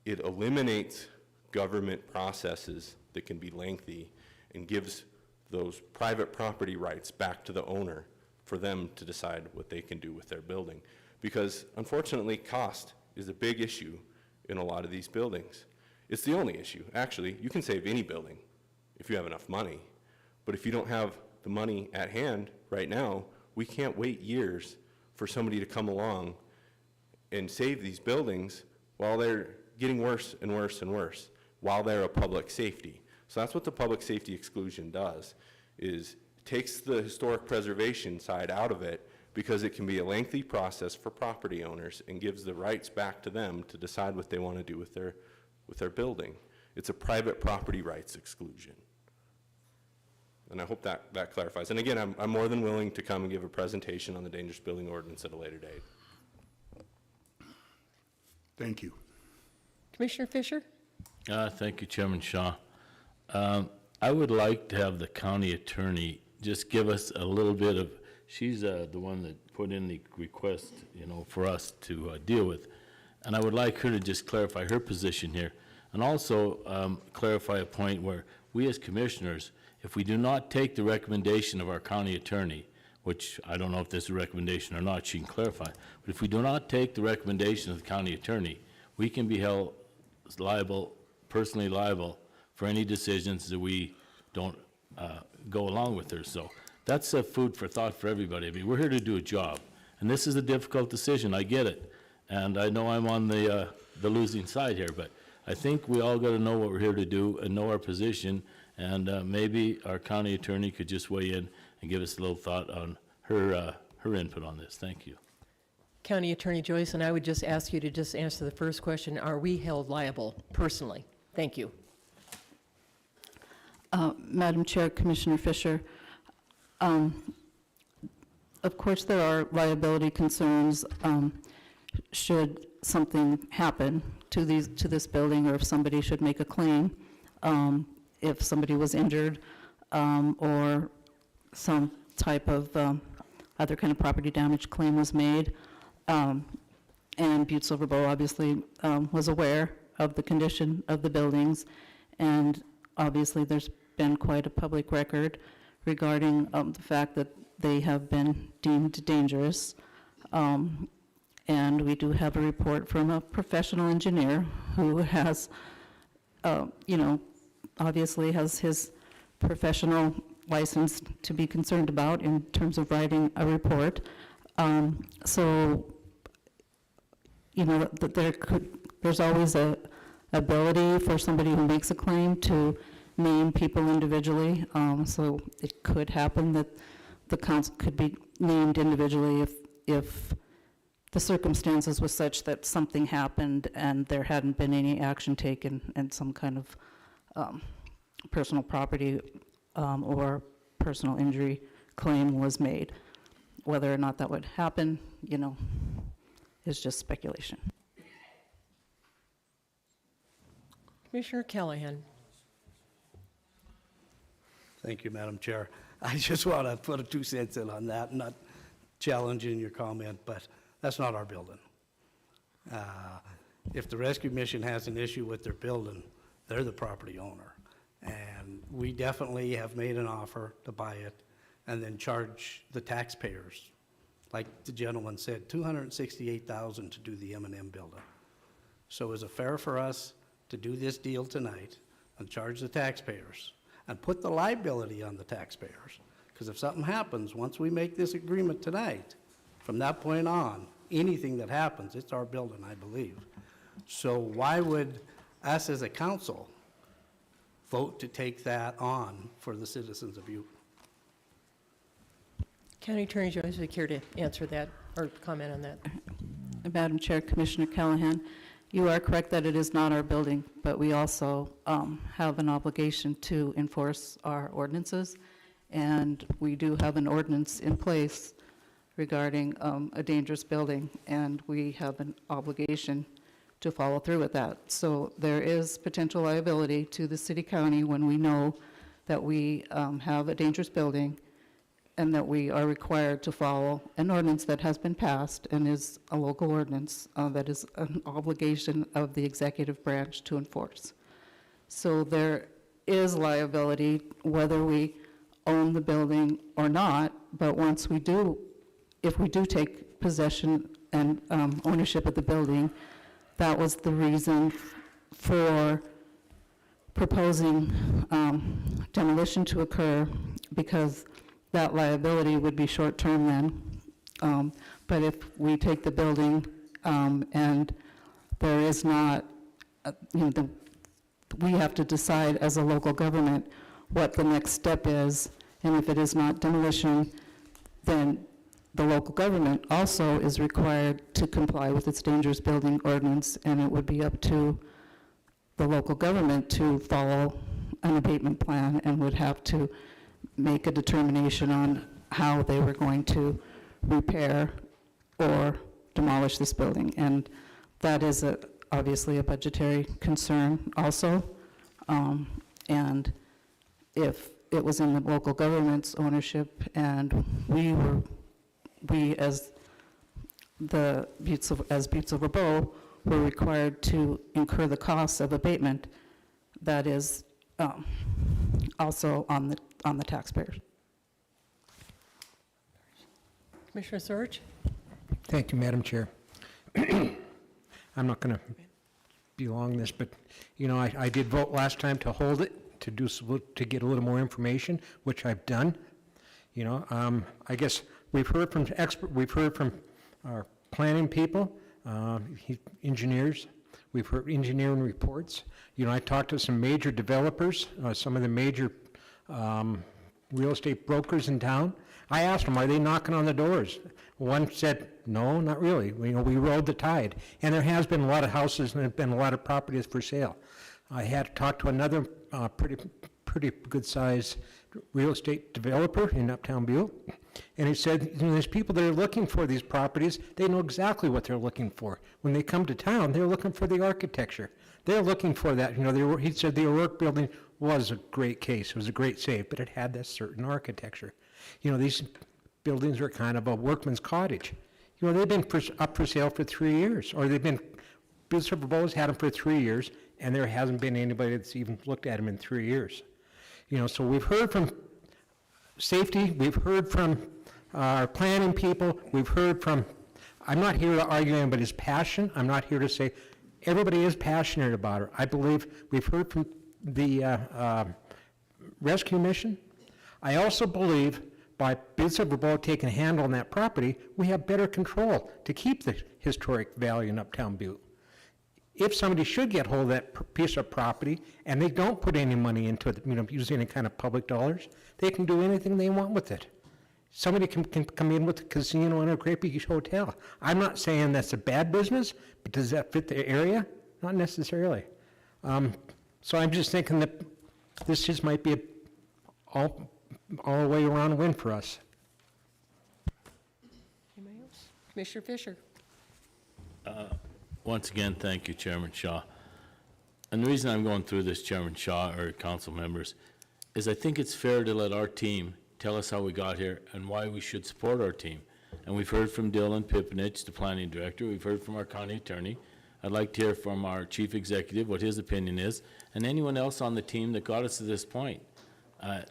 it eliminates government processes that can be lengthy and gives those private property rights back to the owner for them to decide what they can do with their building. Because unfortunately, cost is a big issue in a lot of these buildings. It's the only issue. Actually, you can save any building if you have enough money. But if you don't have the money at hand right now, we can't wait years for somebody to come along and save these buildings while they're getting worse and worse and worse, while they're a public safety. So that's what the public safety exclusion does, is takes the historic preservation side out of it because it can be a lengthy process for property owners and gives the rights back to them to decide what they want to do with their building. It's a private property rights exclusion. And I hope that clarifies. And again, I'm more than willing to come and give a presentation on the dangerous building ordinance at a later date. Thank you. Commissioner Fischer? Thank you, Chairman Shaw. I would like to have the county attorney just give us a little bit of, she's the one that put in the request, for us to deal with. And I would like her to just clarify her position here, and also clarify a point where we as commissioners, if we do not take the recommendation of our county attorney, which I don't know if this is a recommendation or not, she can clarify, but if we do not take the recommendation of the county attorney, we can be held liable, personally liable, for any decisions that we don't go along with her. So that's food for thought for everybody. I mean, we're here to do a job, and this is a difficult decision. I get it, and I know I'm on the losing side here, but I think we all got to know what we're here to do and know our position, and maybe our county attorney could just weigh in and give us a little thought on her input on this. Thank you. County Attorney Joyce, and I would just ask you to just answer the first question. Are we held liable personally? Thank you. Madam Chair, Commissioner Fischer, of course there are liability concerns should something happen to this building, or if somebody should make a claim, if somebody was injured, or some type of other kind of property damage claim was made. And Butte-Silverbow obviously was aware of the condition of the buildings, and obviously there's been quite a public record regarding the fact that they have been deemed dangerous. And we do have a report from a professional engineer who has, obviously has his professional license to be concerned about in terms of writing a report. There's always a ability for somebody who makes a claim to name people individually. So it could happen that the council could be named individually if the circumstances was such that something happened and there hadn't been any action taken and some kind of personal property or personal injury claim was made. Whether or not that would happen, is just speculation. Commissioner Callahan. Thank you, Madam Chair. I just want to put a 2 cents in on that, not challenging your comment, but that's not our building. If the rescue mission has an issue with their building, they're the property owner. And we definitely have made an offer to buy it and then charge the taxpayers, like the gentleman said, $268,000 to do the M&M building. So is it fair for us to do this deal tonight and charge the taxpayers and put the liability on the taxpayers? Because if something happens, once we make this agreement tonight, from that point on, anything that happens, it's our building, I believe. So why would us as a council vote to take that on for the citizens of Butte? County Attorney Joyce, would you care to answer that or comment on that? Madam Chair, Commissioner Callahan, you are correct that it is not our building, but we also have an obligation to enforce our ordinances, and we do have an ordinance in place regarding a dangerous building, and we have an obligation to follow through with that. So there is potential liability to the city county when we know that we have a dangerous building and that we are required to follow an ordinance that has been passed and is a local ordinance that is an obligation of the executive branch to enforce. So there is liability whether we own the building or not, but once we do, if we do take possession and ownership of the building, that was the reason for proposing demolition to occur, because that liability would be short-term then. But if we take the building and there is not, we have to decide as a local government what the next step is, and if it is not demolition, then the local government also is required to comply with its dangerous building ordinance, and it would be up to the local government to follow an abatement plan and would have to make a determination on how they were going to repair or demolish this building. And that is obviously a budgetary concern also. And if it was in the local government's ownership and we as Butte-Silver were required to incur the costs of abatement, that is also on the taxpayers. Commissioner Surge? Thank you, Madam Chair. I'm not going to belong this, but, you know, I did vote last time to hold it, to get a little more information, which I've done. You know, I guess we've heard from our planning people, engineers. We've heard engineering reports. You know, I talked to some major developers, some of the major real estate brokers in town. I asked them, are they knocking on the doors? One said, no, not really. You know, we rode the tide. And there has been a lot of houses and there have been a lot of properties for sale. I had to talk to another pretty good-sized real estate developer in Uptown Butte, and he said, you know, there's people that are looking for these properties. They know exactly what they're looking for. When they come to town, they're looking for the architecture. They're looking for that. You know, he said the O'Rourke building was a great case. It was a great save, but it had that certain architecture. You know, these buildings are kind of a workman's cottage. You know, they've been up for sale for 3 years, or they've been, Silverbow's had them for 3 years, and there hasn't been anybody that's even looked at them in 3 years. You know, so we've heard from safety, we've heard from our planning people, we've heard from, I'm not here to argue anybody's passion, I'm not here to say, everybody is passionate about it. I believe we've heard from the rescue mission. I also believe by Butte-Silver taking a handle on that property, we have better control to keep the historic value in Uptown Butte. If somebody should get hold of that piece of property and they don't put any money into it, you know, using any kind of public dollars, they can do anything they want with it. Somebody can come in with a casino and a great big hotel. I'm not saying that's a bad business, but does that fit the area? Not necessarily. So I'm just thinking that this just might be all the way around win for us. Anybody else? Commissioner Fischer? Once again, thank you, Chairman Shaw. And the reason I'm going through this, Chairman Shaw, or council members, is I think it's fair to let our team tell us how we got here and why we should support our team. And we've heard from Dylan Pipinich, the planning director. We've heard from our county attorney. I'd like to hear from our chief executive what his opinion is, and anyone else on the team that got us to this point.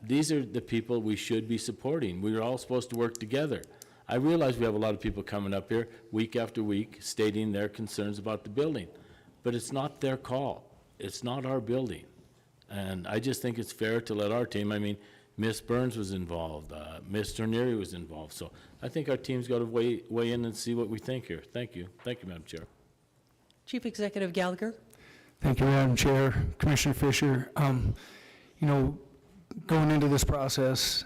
These are the people we should be supporting. We're all supposed to work together. I realize we have a lot of people coming up here week after week stating their concerns about the building, but it's not their call. It's not our building. And I just think it's fair to let our team, I mean, Ms. Burns was involved, Ms. Tornieri was involved, so I think our team's got to weigh in and see what we think here. Thank you. Thank you, Madam Chair. Chief Executive Gallagher? Thank you, Madam Chair. Commissioner Fischer, you know, going into this process,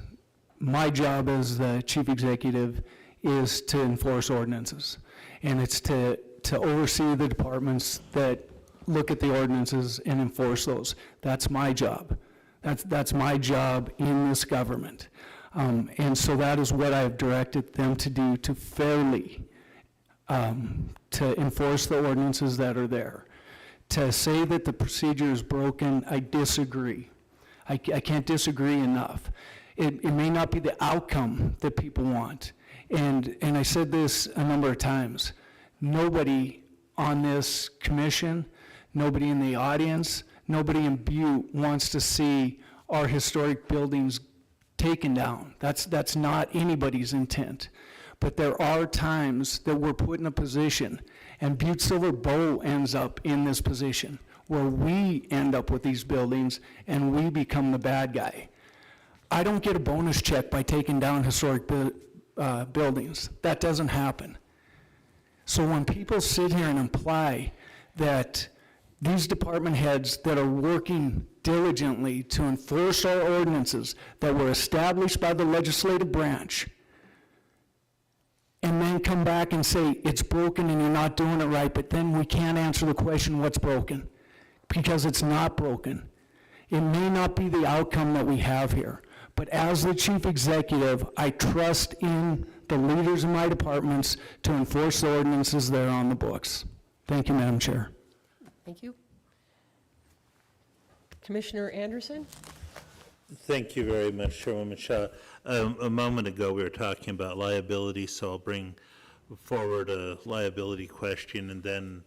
my job as the chief executive is to enforce ordinances. And it's to oversee the departments that look at the ordinances and enforce those. That's my job. That's my job in this government. And so that is what I've directed them to do, to fairly to enforce the ordinances that are there. To say that the procedure is broken, I disagree. I can't disagree enough. It may not be the outcome that people want. And I said this a number of times. Nobody on this commission, nobody in the audience, nobody in Butte wants to see our historic buildings taken down. That's not anybody's intent. But there are times that we're put in a position, and Butte-Silver ends up in this position, where we end up with these buildings and we become the bad guy. I don't get a bonus check by taking down historic buildings. That doesn't happen. So when people sit here and imply that these department heads that are working diligently to enforce our ordinances that were established by the legislative branch, and then come back and say it's broken and you're not doing it right, but then we can't answer the question what's broken, because it's not broken. It may not be the outcome that we have here, but as the chief executive, I trust in the leaders in my departments to enforce the ordinances that are on the books. Thank you, Madam Chair. Thank you. Commissioner Anderson? Thank you very much, Chairwoman Shaw. A moment ago, we were talking about liability, so I'll bring forward a liability question, and then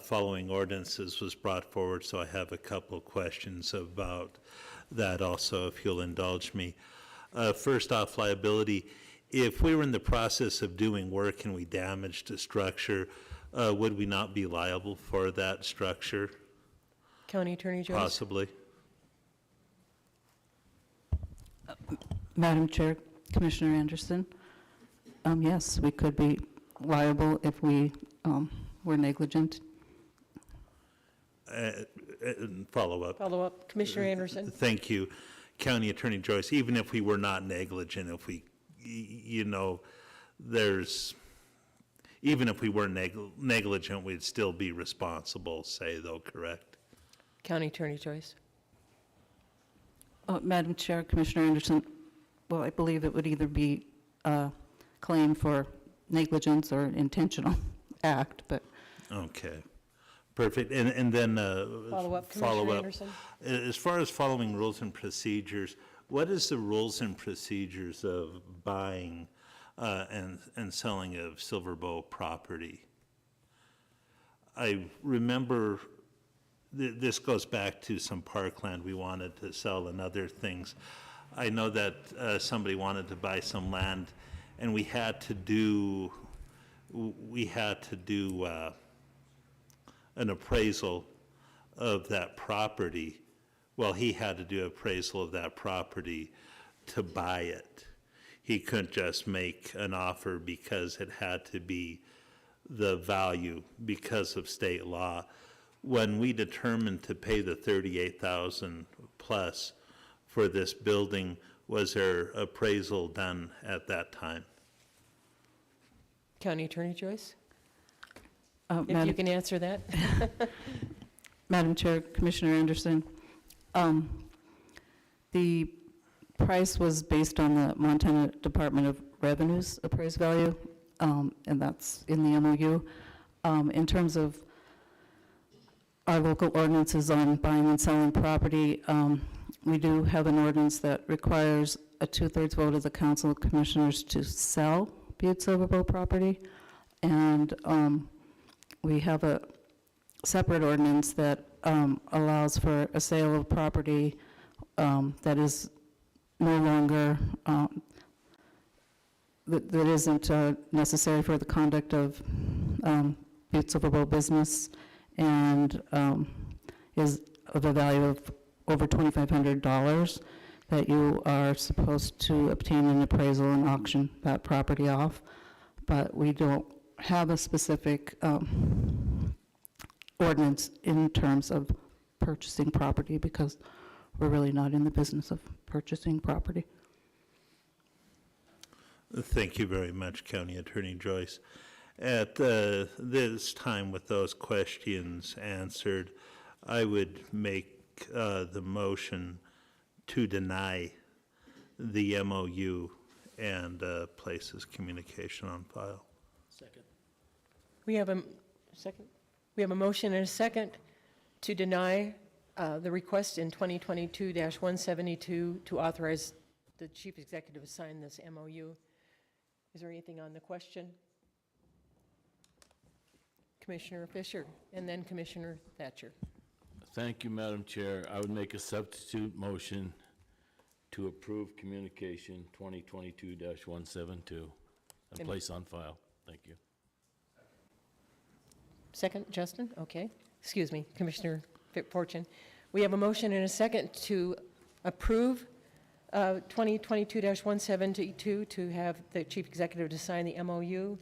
following ordinances was brought forward, so I have a couple questions about that also, if you'll indulge me. First off, liability. If we were in the process of doing work and we damaged a structure, would we not be liable for that structure? County Attorney Joyce? Possibly. Madam Chair, Commissioner Anderson, yes, we could be liable if we were negligent. Follow up. Follow up, Commissioner Anderson? Thank you, County Attorney Joyce. Even if we were not negligent, if we, even if we were negligent, we'd still be responsible, say, though, correct? County Attorney Joyce? Madam Chair, Commissioner Anderson, well, I believe it would either be a claim for negligence or intentional act, but. Okay, perfect. And then Follow up, Commissioner Anderson? As far as following rules and procedures, what is the rules and procedures of buying and selling of Silverbow property? I remember this goes back to some parkland we wanted to sell and other things. I know that somebody wanted to buy some land, and we had to do an appraisal of that property. Well, he had to do an appraisal of that property to buy it. He couldn't just make an offer because it had to be the value because of state law. When we determined to pay the $38,000 plus for this building, was there appraisal done at that time? County Attorney Joyce? If you can answer that. Madam Chair, Commissioner Anderson, the price was based on the Montana Department of Revenue's appraised value, and that's in the MOU. In terms of our local ordinances on buying and selling property, we do have an ordinance that requires a 2/3 vote of the Council of Commissioners to sell Butte-Silver property, and we have a separate ordinance that allows for a sale of property that is no longer, that isn't necessary for the conduct of Butte-Silver business, and is of a value of over $2,500, that you are supposed to obtain an appraisal and auction that property off. But we don't have a specific ordinance in terms of purchasing property because we're really not in the business of purchasing property. Thank you very much, County Attorney Joyce. At this time, with those questions answered, I would make the motion to deny the MOU and place this communication on file. Second. We have a second. We have a motion and a second to deny the request in 2022-172 to authorize the Chief Executive to sign this MOU. Is there anything on the question? Commissioner Fischer, and then Commissioner Thatcher. Thank you, Madam Chair. I would make a substitute motion to approve communication 2022-172 and place on file. Thank you. Second, Justin? Okay. Excuse me, Commissioner Fortune. We have a motion and a second to approve 2022-172 to have the Chief Executive to sign the MOU.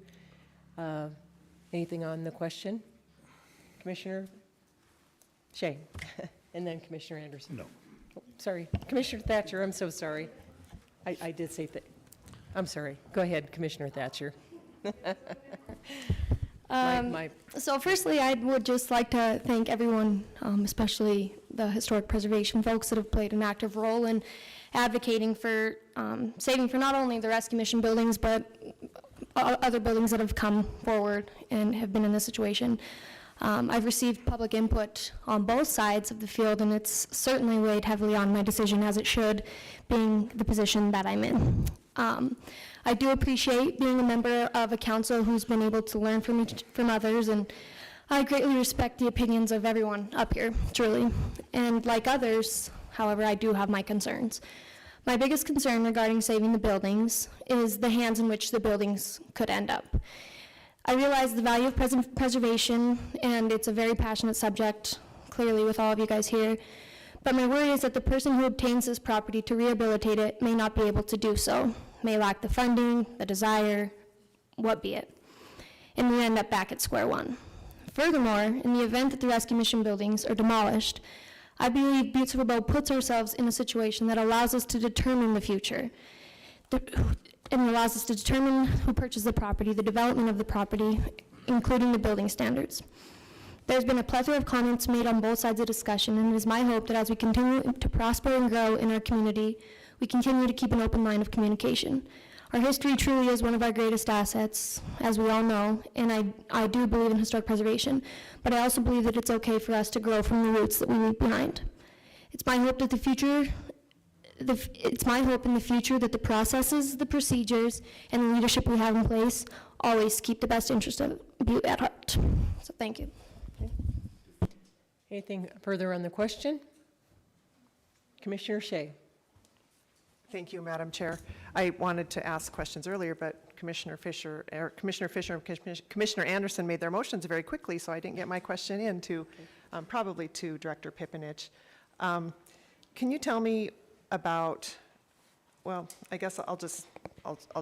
Anything on the question? Commissioner Shea, and then Commissioner Anderson. No. Oh, sorry, Commissioner Thatcher, I'm so sorry. I did say that. I'm sorry. Go ahead, Commissioner Thatcher. So firstly, I would just like to thank everyone, especially the historic preservation folks that have played an active role in advocating for saving for not only the rescue mission buildings, but other buildings that have come forward and have been in this situation. I've received public input on both sides of the field, and it's certainly weighed heavily on my decision, as it should, being the position that I'm in. I do appreciate being a member of a council who's been able to learn from others, and I greatly respect the opinions of everyone up here, truly. And like others, however, I do have my concerns. My biggest concern regarding saving the buildings is the hands in which the buildings could end up. I realize the value of preservation, and it's a very passionate subject, clearly with all of you guys here, but my worry is that the person who obtains this property to rehabilitate it may not be able to do so, may lack the funding, the desire, what be it, and we end up back at square one. Furthermore, in the event that the rescue mission buildings are demolished, I believe Butte-Silver puts ourselves in a situation that allows us to determine the future, and allows us to determine who purchased the property, the development of the property, including the building standards. There's been a plethora of comments made on both sides of the discussion, and it is my hope that as we continue to prosper and grow in our community, we continue to keep an open line of communication. Our history truly is one of our greatest assets, as we all know, and I do believe in historic preservation, but I also believe that it's okay for us to grow from the roots that we leave behind. It's my hope that it's my hope in the future that the processes, the procedures, and the leadership we have in place always keep the best interest of Butte at heart. So thank you. Anything further on the question? Commissioner Shea. Thank you, Madam Chair. I wanted to ask questions earlier, but Commissioner Fischer and Commissioner Anderson made their motions very quickly, so I didn't get my question in to, probably to Director Pipinich. Can you tell me about, well, I guess I'll just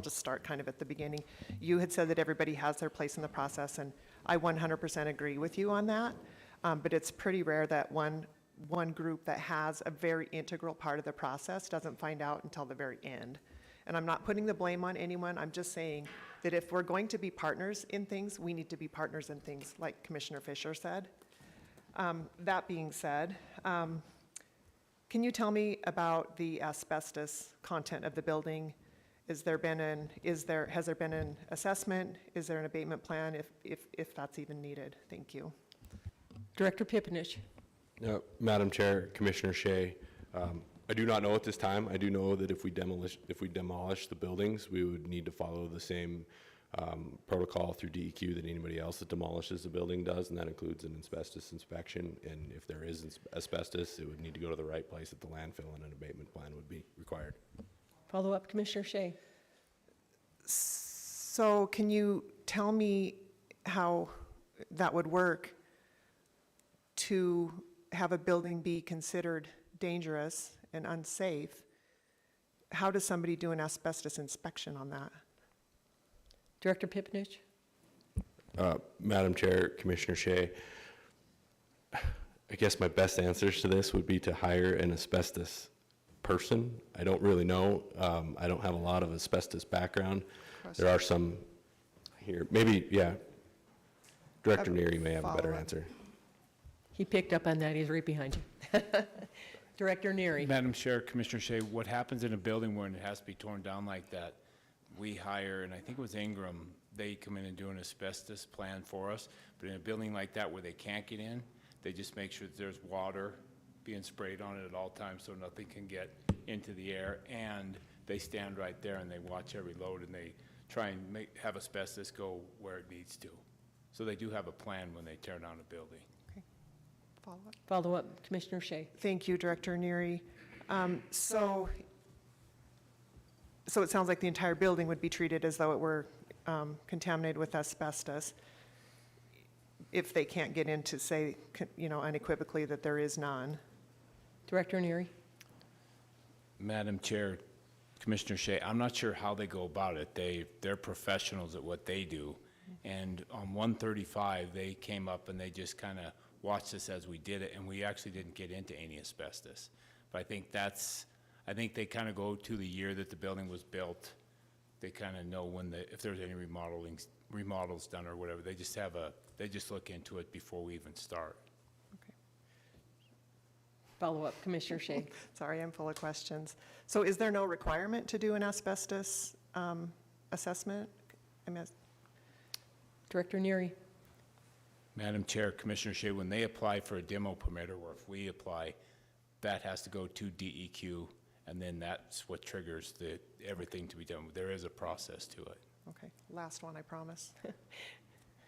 start kind of at the beginning. You had said that everybody has their place in the process, and I 100% agree with you on that, but it's pretty rare that one group that has a very integral part of the process doesn't find out until the very end. And I'm not putting the blame on anyone. I'm just saying that if we're going to be partners in things, we need to be partners in things, like Commissioner Fischer said. That being said, can you tell me about the asbestos content of the building? Has there been an assessment? Is there an abatement plan if that's even needed? Thank you. Director Pipinich. Madam Chair, Commissioner Shea, I do not know at this time. I do know that if we demolish the buildings, we would need to follow the same protocol through DEQ that anybody else that demolishes the building does, and that includes an asbestos inspection. And if there is asbestos, it would need to go to the right place at the landfill, and an abatement plan would be required. Follow up, Commissioner Shea. So can you tell me how that would work to have a building be considered dangerous and unsafe? How does somebody do an asbestos inspection on that? Director Pipinich. Madam Chair, Commissioner Shea, I guess my best answers to this would be to hire an asbestos person. I don't really know. I don't have a lot of asbestos background. There are some here. Maybe, yeah. Director Neary may have a better answer. He picked up on that. He's right behind you. Director Neary. Madam Chair, Commissioner Shea, what happens in a building when it has to be torn down like that? We hire, and I think it was Ingram, they come in and do an asbestos plan for us. But in a building like that where they can't get in, they just make sure that there's water being sprayed on it at all times so nothing can get into the air. And they stand right there and they watch every load, and they try and have asbestos go where it needs to. So they do have a plan when they tear down a building. Follow-up. Follow up, Commissioner Shea. Thank you, Director Neary. So it sounds like the entire building would be treated as though it were contaminated with asbestos if they can't get in to say, unequivocally that there is none. Director Neary. Madam Chair, Commissioner Shea, I'm not sure how they go about it. They're professionals at what they do. And on 135, they came up and they just kind of watched us as we did it, and we actually didn't get into any asbestos. But I think they kind of go to the year that the building was built. They kind of know if there's any remodels done or whatever. They just look into it before we even start. Okay. Follow up, Commissioner Shea. Sorry, I'm full of questions. So is there no requirement to do an asbestos assessment? Director Neary. Madam Chair, Commissioner Shea, when they apply for a demo permit, or if we apply, that has to go to DEQ, and then that's what triggers everything to be done. There is a process to it. Okay, last one, I promise.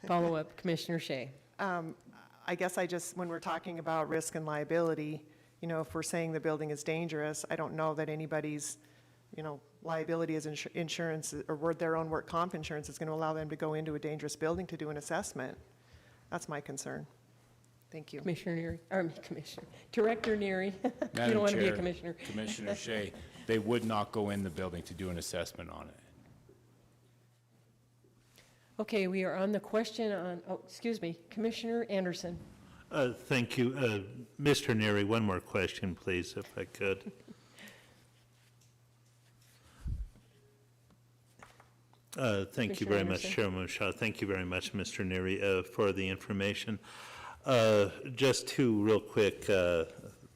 Follow up, Commissioner Shea. I guess when we're talking about risk and liability, you know, if we're saying the building is dangerous, I don't know that anybody's, you know, liability as insurance or their own work comp insurance is going to allow them to go into a dangerous building to do an assessment. That's my concern. Thank you. Commissioner Neary, Commissioner, Director Neary. You Madam don't want to be a Chair, commissioner. Commissioner Shea, they would not go in the building to do an assessment on it. Okay, we are on the question on, oh, excuse me, Commissioner Anderson. Thank you. Mr. Neary, one more question, please, if I could. Thank you very much, Chairman Shaw. Thank you very much, Mr. Neary, for the information. Just two real quick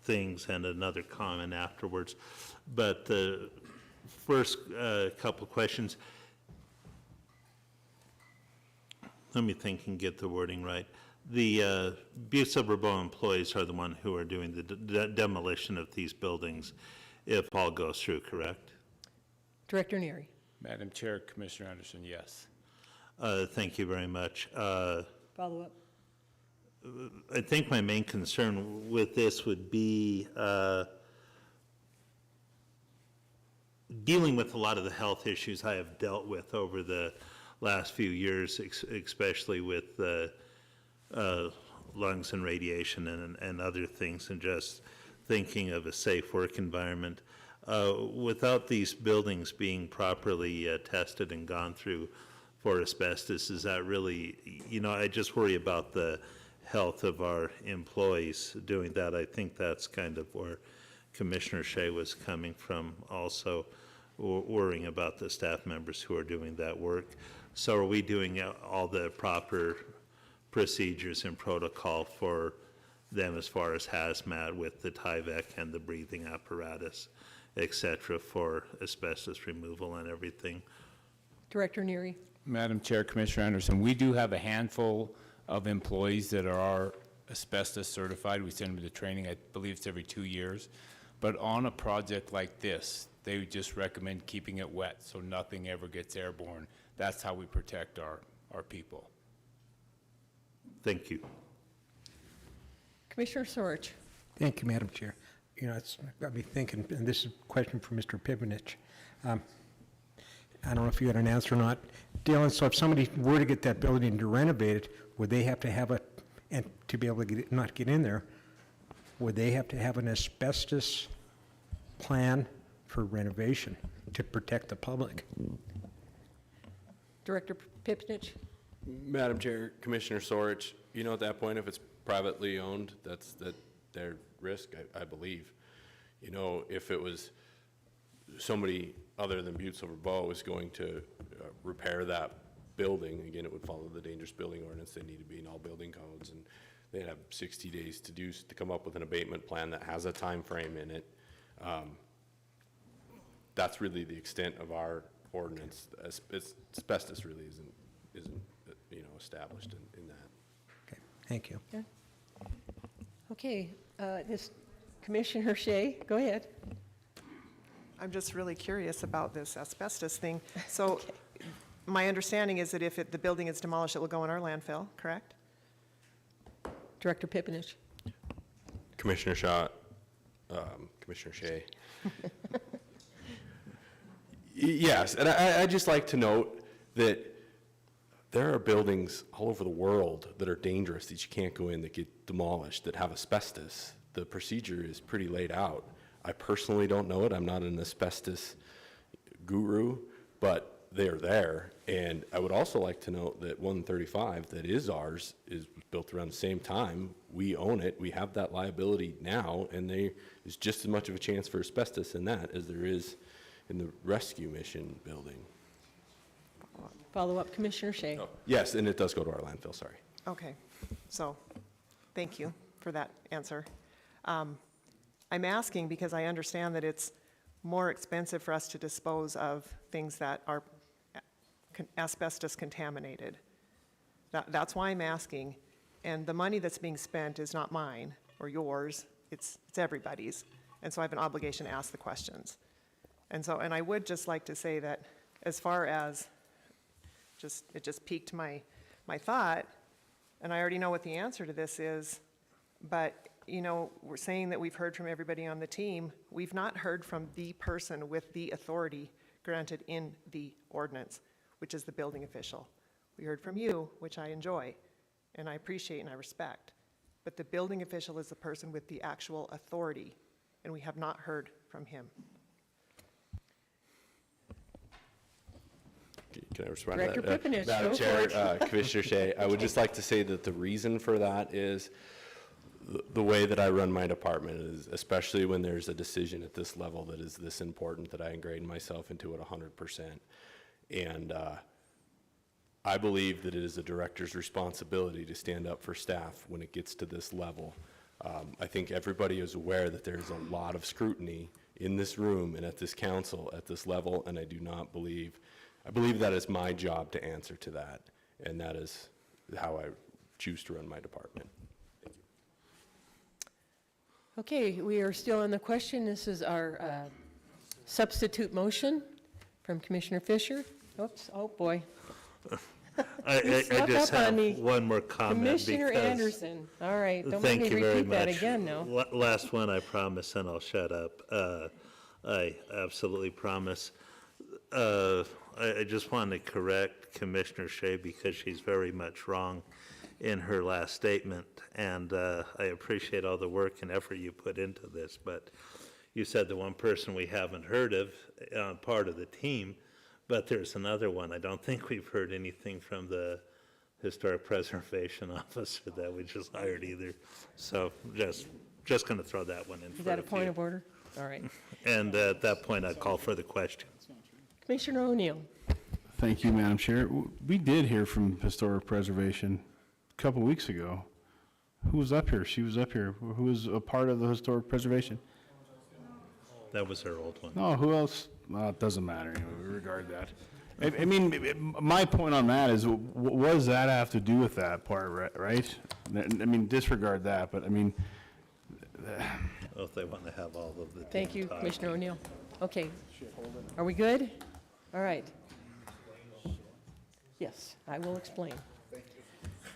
things and another comment afterwards. But the first couple of questions, let me think and get the wording right. The Butte-Silver employees are the one who are doing the demolition of these buildings if all goes through, correct? Director Neary. Madam Chair, Commissioner Anderson, yes. Thank you very much. Follow up. I think my main concern with this would be dealing with a lot of the health issues I have dealt with over the last few years, especially with lungs and radiation and other things, and just thinking of a safe work environment. Without these buildings being properly tested and gone through for asbestos, is that really, you know, I just worry about the health of our employees doing that. I think that's kind of where Commissioner Shea was coming from, also worrying about the staff members who are doing that work. So are we doing all the proper procedures and protocol for them as far as hazmat with the Tyvek and the breathing apparatus, et cetera, for asbestos removal and everything? Director Neary. Madam Chair, Commissioner Anderson, we do have a handful of employees that are asbestos certified. We send them to training. I believe it's every 2 years. But on a project like this, they would just recommend keeping it wet so nothing ever gets airborne. That's how we protect our people. Thank you. Commissioner Sorge. Thank you, Madam Chair. You know, it's got me thinking, and this is a question for Mr. Pipinich. I don't know if you had an answer or not. Dylan, so if somebody were to get that building to renovate it, would they have to have and to be able to not get in there, would they have to have an asbestos plan for renovation to protect the public? Director Pipinich. Madam Chair, Commissioner Sorich, you know, at that point, if it's privately owned, that's their risk, I believe. You know, if it was somebody other than Butte-Silver was going to repair that building, again, it would follow the dangerous building ordinance. They need to be in all building codes, and they'd have 60 days to come up with an abatement plan that has a time frame in it. That's really the extent of our ordinance. Asbestos really isn't you know, established in that. Okay, thank you. Yeah. Okay, this Commissioner Shea, go ahead. I'm just really curious about this asbestos thing. So my understanding is that if the building is demolished, it will go in our landfill, correct? Director Pipinich. Commissioner Shaw, Commissioner Shea. Yes, and I'd just like to note that there are buildings all over the world that are dangerous that you can't go in, that get demolished, that have asbestos. The procedure is pretty laid out. I personally don't know it. I'm not an asbestos guru, but they are there. And I would also like to note that 135, that is ours, is built around the same time. We own it. We have that liability now, and there is just as much of a chance for asbestos in that as there is in the rescue mission building. Follow up, Commissioner Shea. Oh, yes, and it does go to our landfill, sorry. Okay, so thank you for that answer. I'm asking because I understand that it's more expensive for us to dispose of things that are asbestos contaminated. That's why I'm asking, and the money that's being spent is not mine or yours, it's everybody's. And so I have an obligation to ask the questions. And I would just like to say that as far as, it just piqued my thought, and I already know what the answer to this is, but, you know, we're saying that we've heard from everybody on the team. We've not heard from the person with the authority granted in the ordinance, which is the building official. We heard from you, which I enjoy, and I appreciate and I respect. But the building official is the person with the actual authority, and we have not heard from him. Can I respond Director to that? Pipinich, Madam go Chair, for it. Commissioner Shea, I would just like to say that the reason for that is the way that I run my department is, especially when there's a decision at this level that is this important, that I ingrain myself into it 100%. And I believe that it is a director's responsibility to stand up for staff when it gets to this level. I think everybody is aware that there's a lot of scrutiny in this room and at this council at this level, and I believe that is my job to answer to that, and that is how I choose to run my department. Thank you. Okay, we are still on the question. This is our substitute motion from Commissioner Fischer. Oops, oh boy. I just have one more comment. Commissioner because- Anderson, all right, don't make Thank me you very repeat that much. again now. Last one, I promise, and I'll shut up. I absolutely promise. I just want to correct Commissioner Shea because she's very much wrong in her last statement, and I appreciate all the work and effort you put into this, but you said the one person we haven't heard of, part of the team, but there's another one. I don't think we've heard anything from the Historic Preservation Officer that we just hired either. So just going to throw that one in. Is that a point of order? All right. And at that point, I'd call for the question. Commissioner O'Neill. Thank you, Madam Chair. We did hear from Historic Preservation a couple weeks ago. Who was up here? She was up here. Who was a part of the Historic Preservation? That was her old one. No, who else? Well, it doesn't matter. Anyway, we regard that. I mean, my point on that is, what does that have to do with that part, right? I mean, disregard that, but I mean. Well, if they want to have all of the. Thank you, talk. Commissioner O'Neill. Okay. Are we good? All right. Yes, I will explain.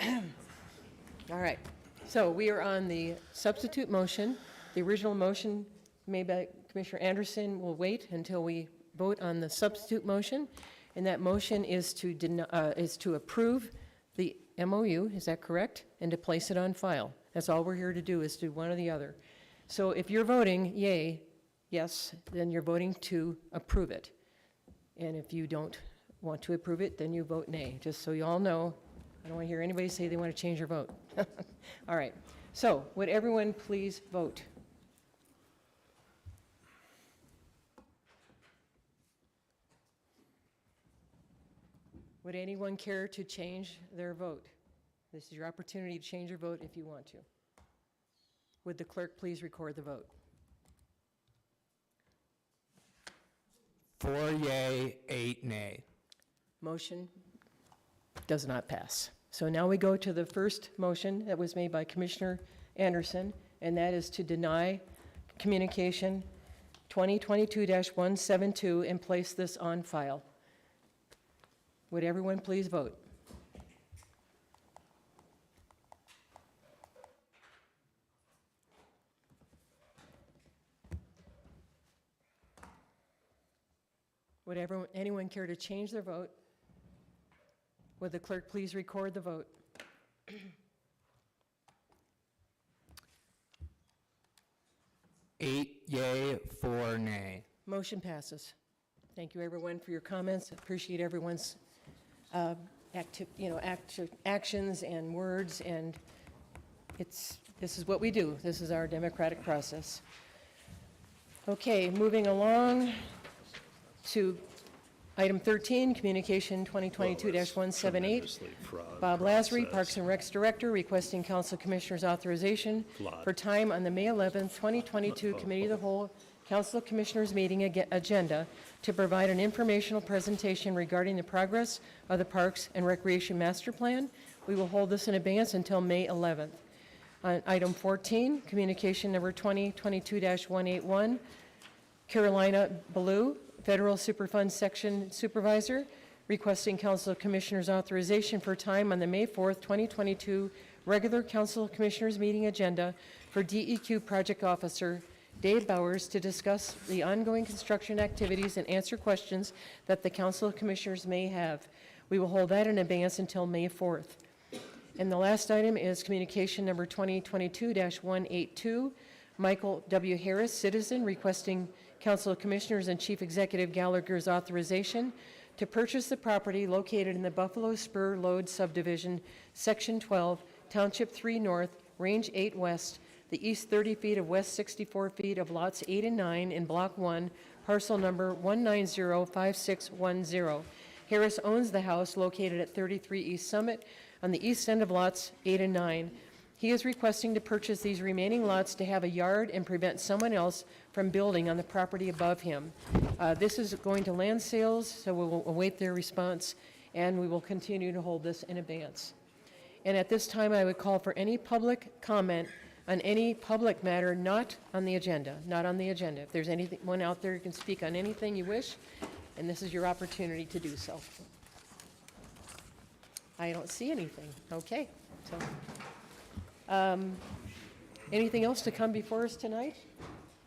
All right. So we are on the substitute motion. The original motion made by Commissioner Anderson will wait until we vote on the substitute motion. And that motion is to approve the MOU, is that correct? And to place it on file. That's all we're here to do, is do one or the other. So if you're voting yay, yes, then you're voting to approve it. And if you don't want to approve it, then you vote nay, just so you all know. I don't want to hear anybody say they want to change their vote. All right. So would everyone please vote? Would anyone care to change their vote? This is your opportunity to change your vote if you want to. Would the clerk please record the vote? 4 yea, 8 nay. Motion does not pass. So now we go to the first motion that was made by Commissioner Anderson, and that is to deny communication 2022-172 and place this on file. Would everyone please vote? Would anyone care to change their vote? Would the clerk please record the vote? 8 yea, 4 nay. Motion passes. Thank you, everyone, for your comments. Appreciate everyone's actions and words, and this is what we do. This is our democratic process. Okay, moving along to item 13, Communication 2022-178. Bob Lazary, Parks and Recs Director, requesting Council Commissioners authorization for time on the May 11th, 2022 Committee of the Whole Council of Commissioners meeting agenda to provide an informational presentation regarding the progress of the Parks and Recreation Master Plan. We will hold this in advance until May 11th. Item 14, communication number 2022-181, Carolina Ballou, Federal Superfund Section Supervisor, requesting Council of Commissioners authorization for time on the May 4th, 2022 regular Council of Commissioners meeting agenda for DEQ Project Officer Dave Bowers to discuss the ongoing construction activities and answer questions that the Council of Commissioners may have. We will hold that in advance until May 4th. And the last item is communication number 2022-182, Michael W. Harris, citizen, requesting Council of Commissioners and Chief Executive Gallagher's authorization to purchase the property located in the Buffalo Spur Lode Subdivision, Section 12, Township 3 North, Range 8 West, the east 30 feet of west 64 feet of lots 8 and 9 in Block 1, parcel number 1905610. Harris owns the house located at 33 East Summit on the east end of lots 8 and 9. He is requesting to purchase these remaining lots to have a yard and prevent someone else from building on the property above him. This is going to land sales, so we will await their response, and we will continue to hold this in advance. And at this time, I would call for any public comment on any public matter not on the agenda, If there's anyone out there who can speak on anything you wish, and this is your opportunity to do so. I don't see anything. Okay. So, anything else to come before us tonight?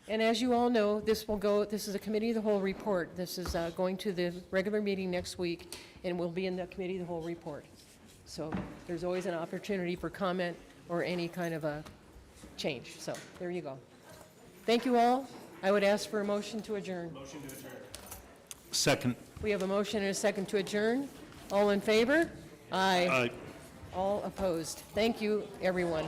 And as you all know, this is a committee of the whole report. This is going to the regular meeting next week and will be in the committee of the whole report. So there's always an opportunity for comment or any kind of a change. So there you go. Thank you all. I would ask for a motion to adjourn. Motion to adjourn. Second. We have a motion and a second to adjourn. All in favor? Aye. Aye. All opposed. Thank you, everyone.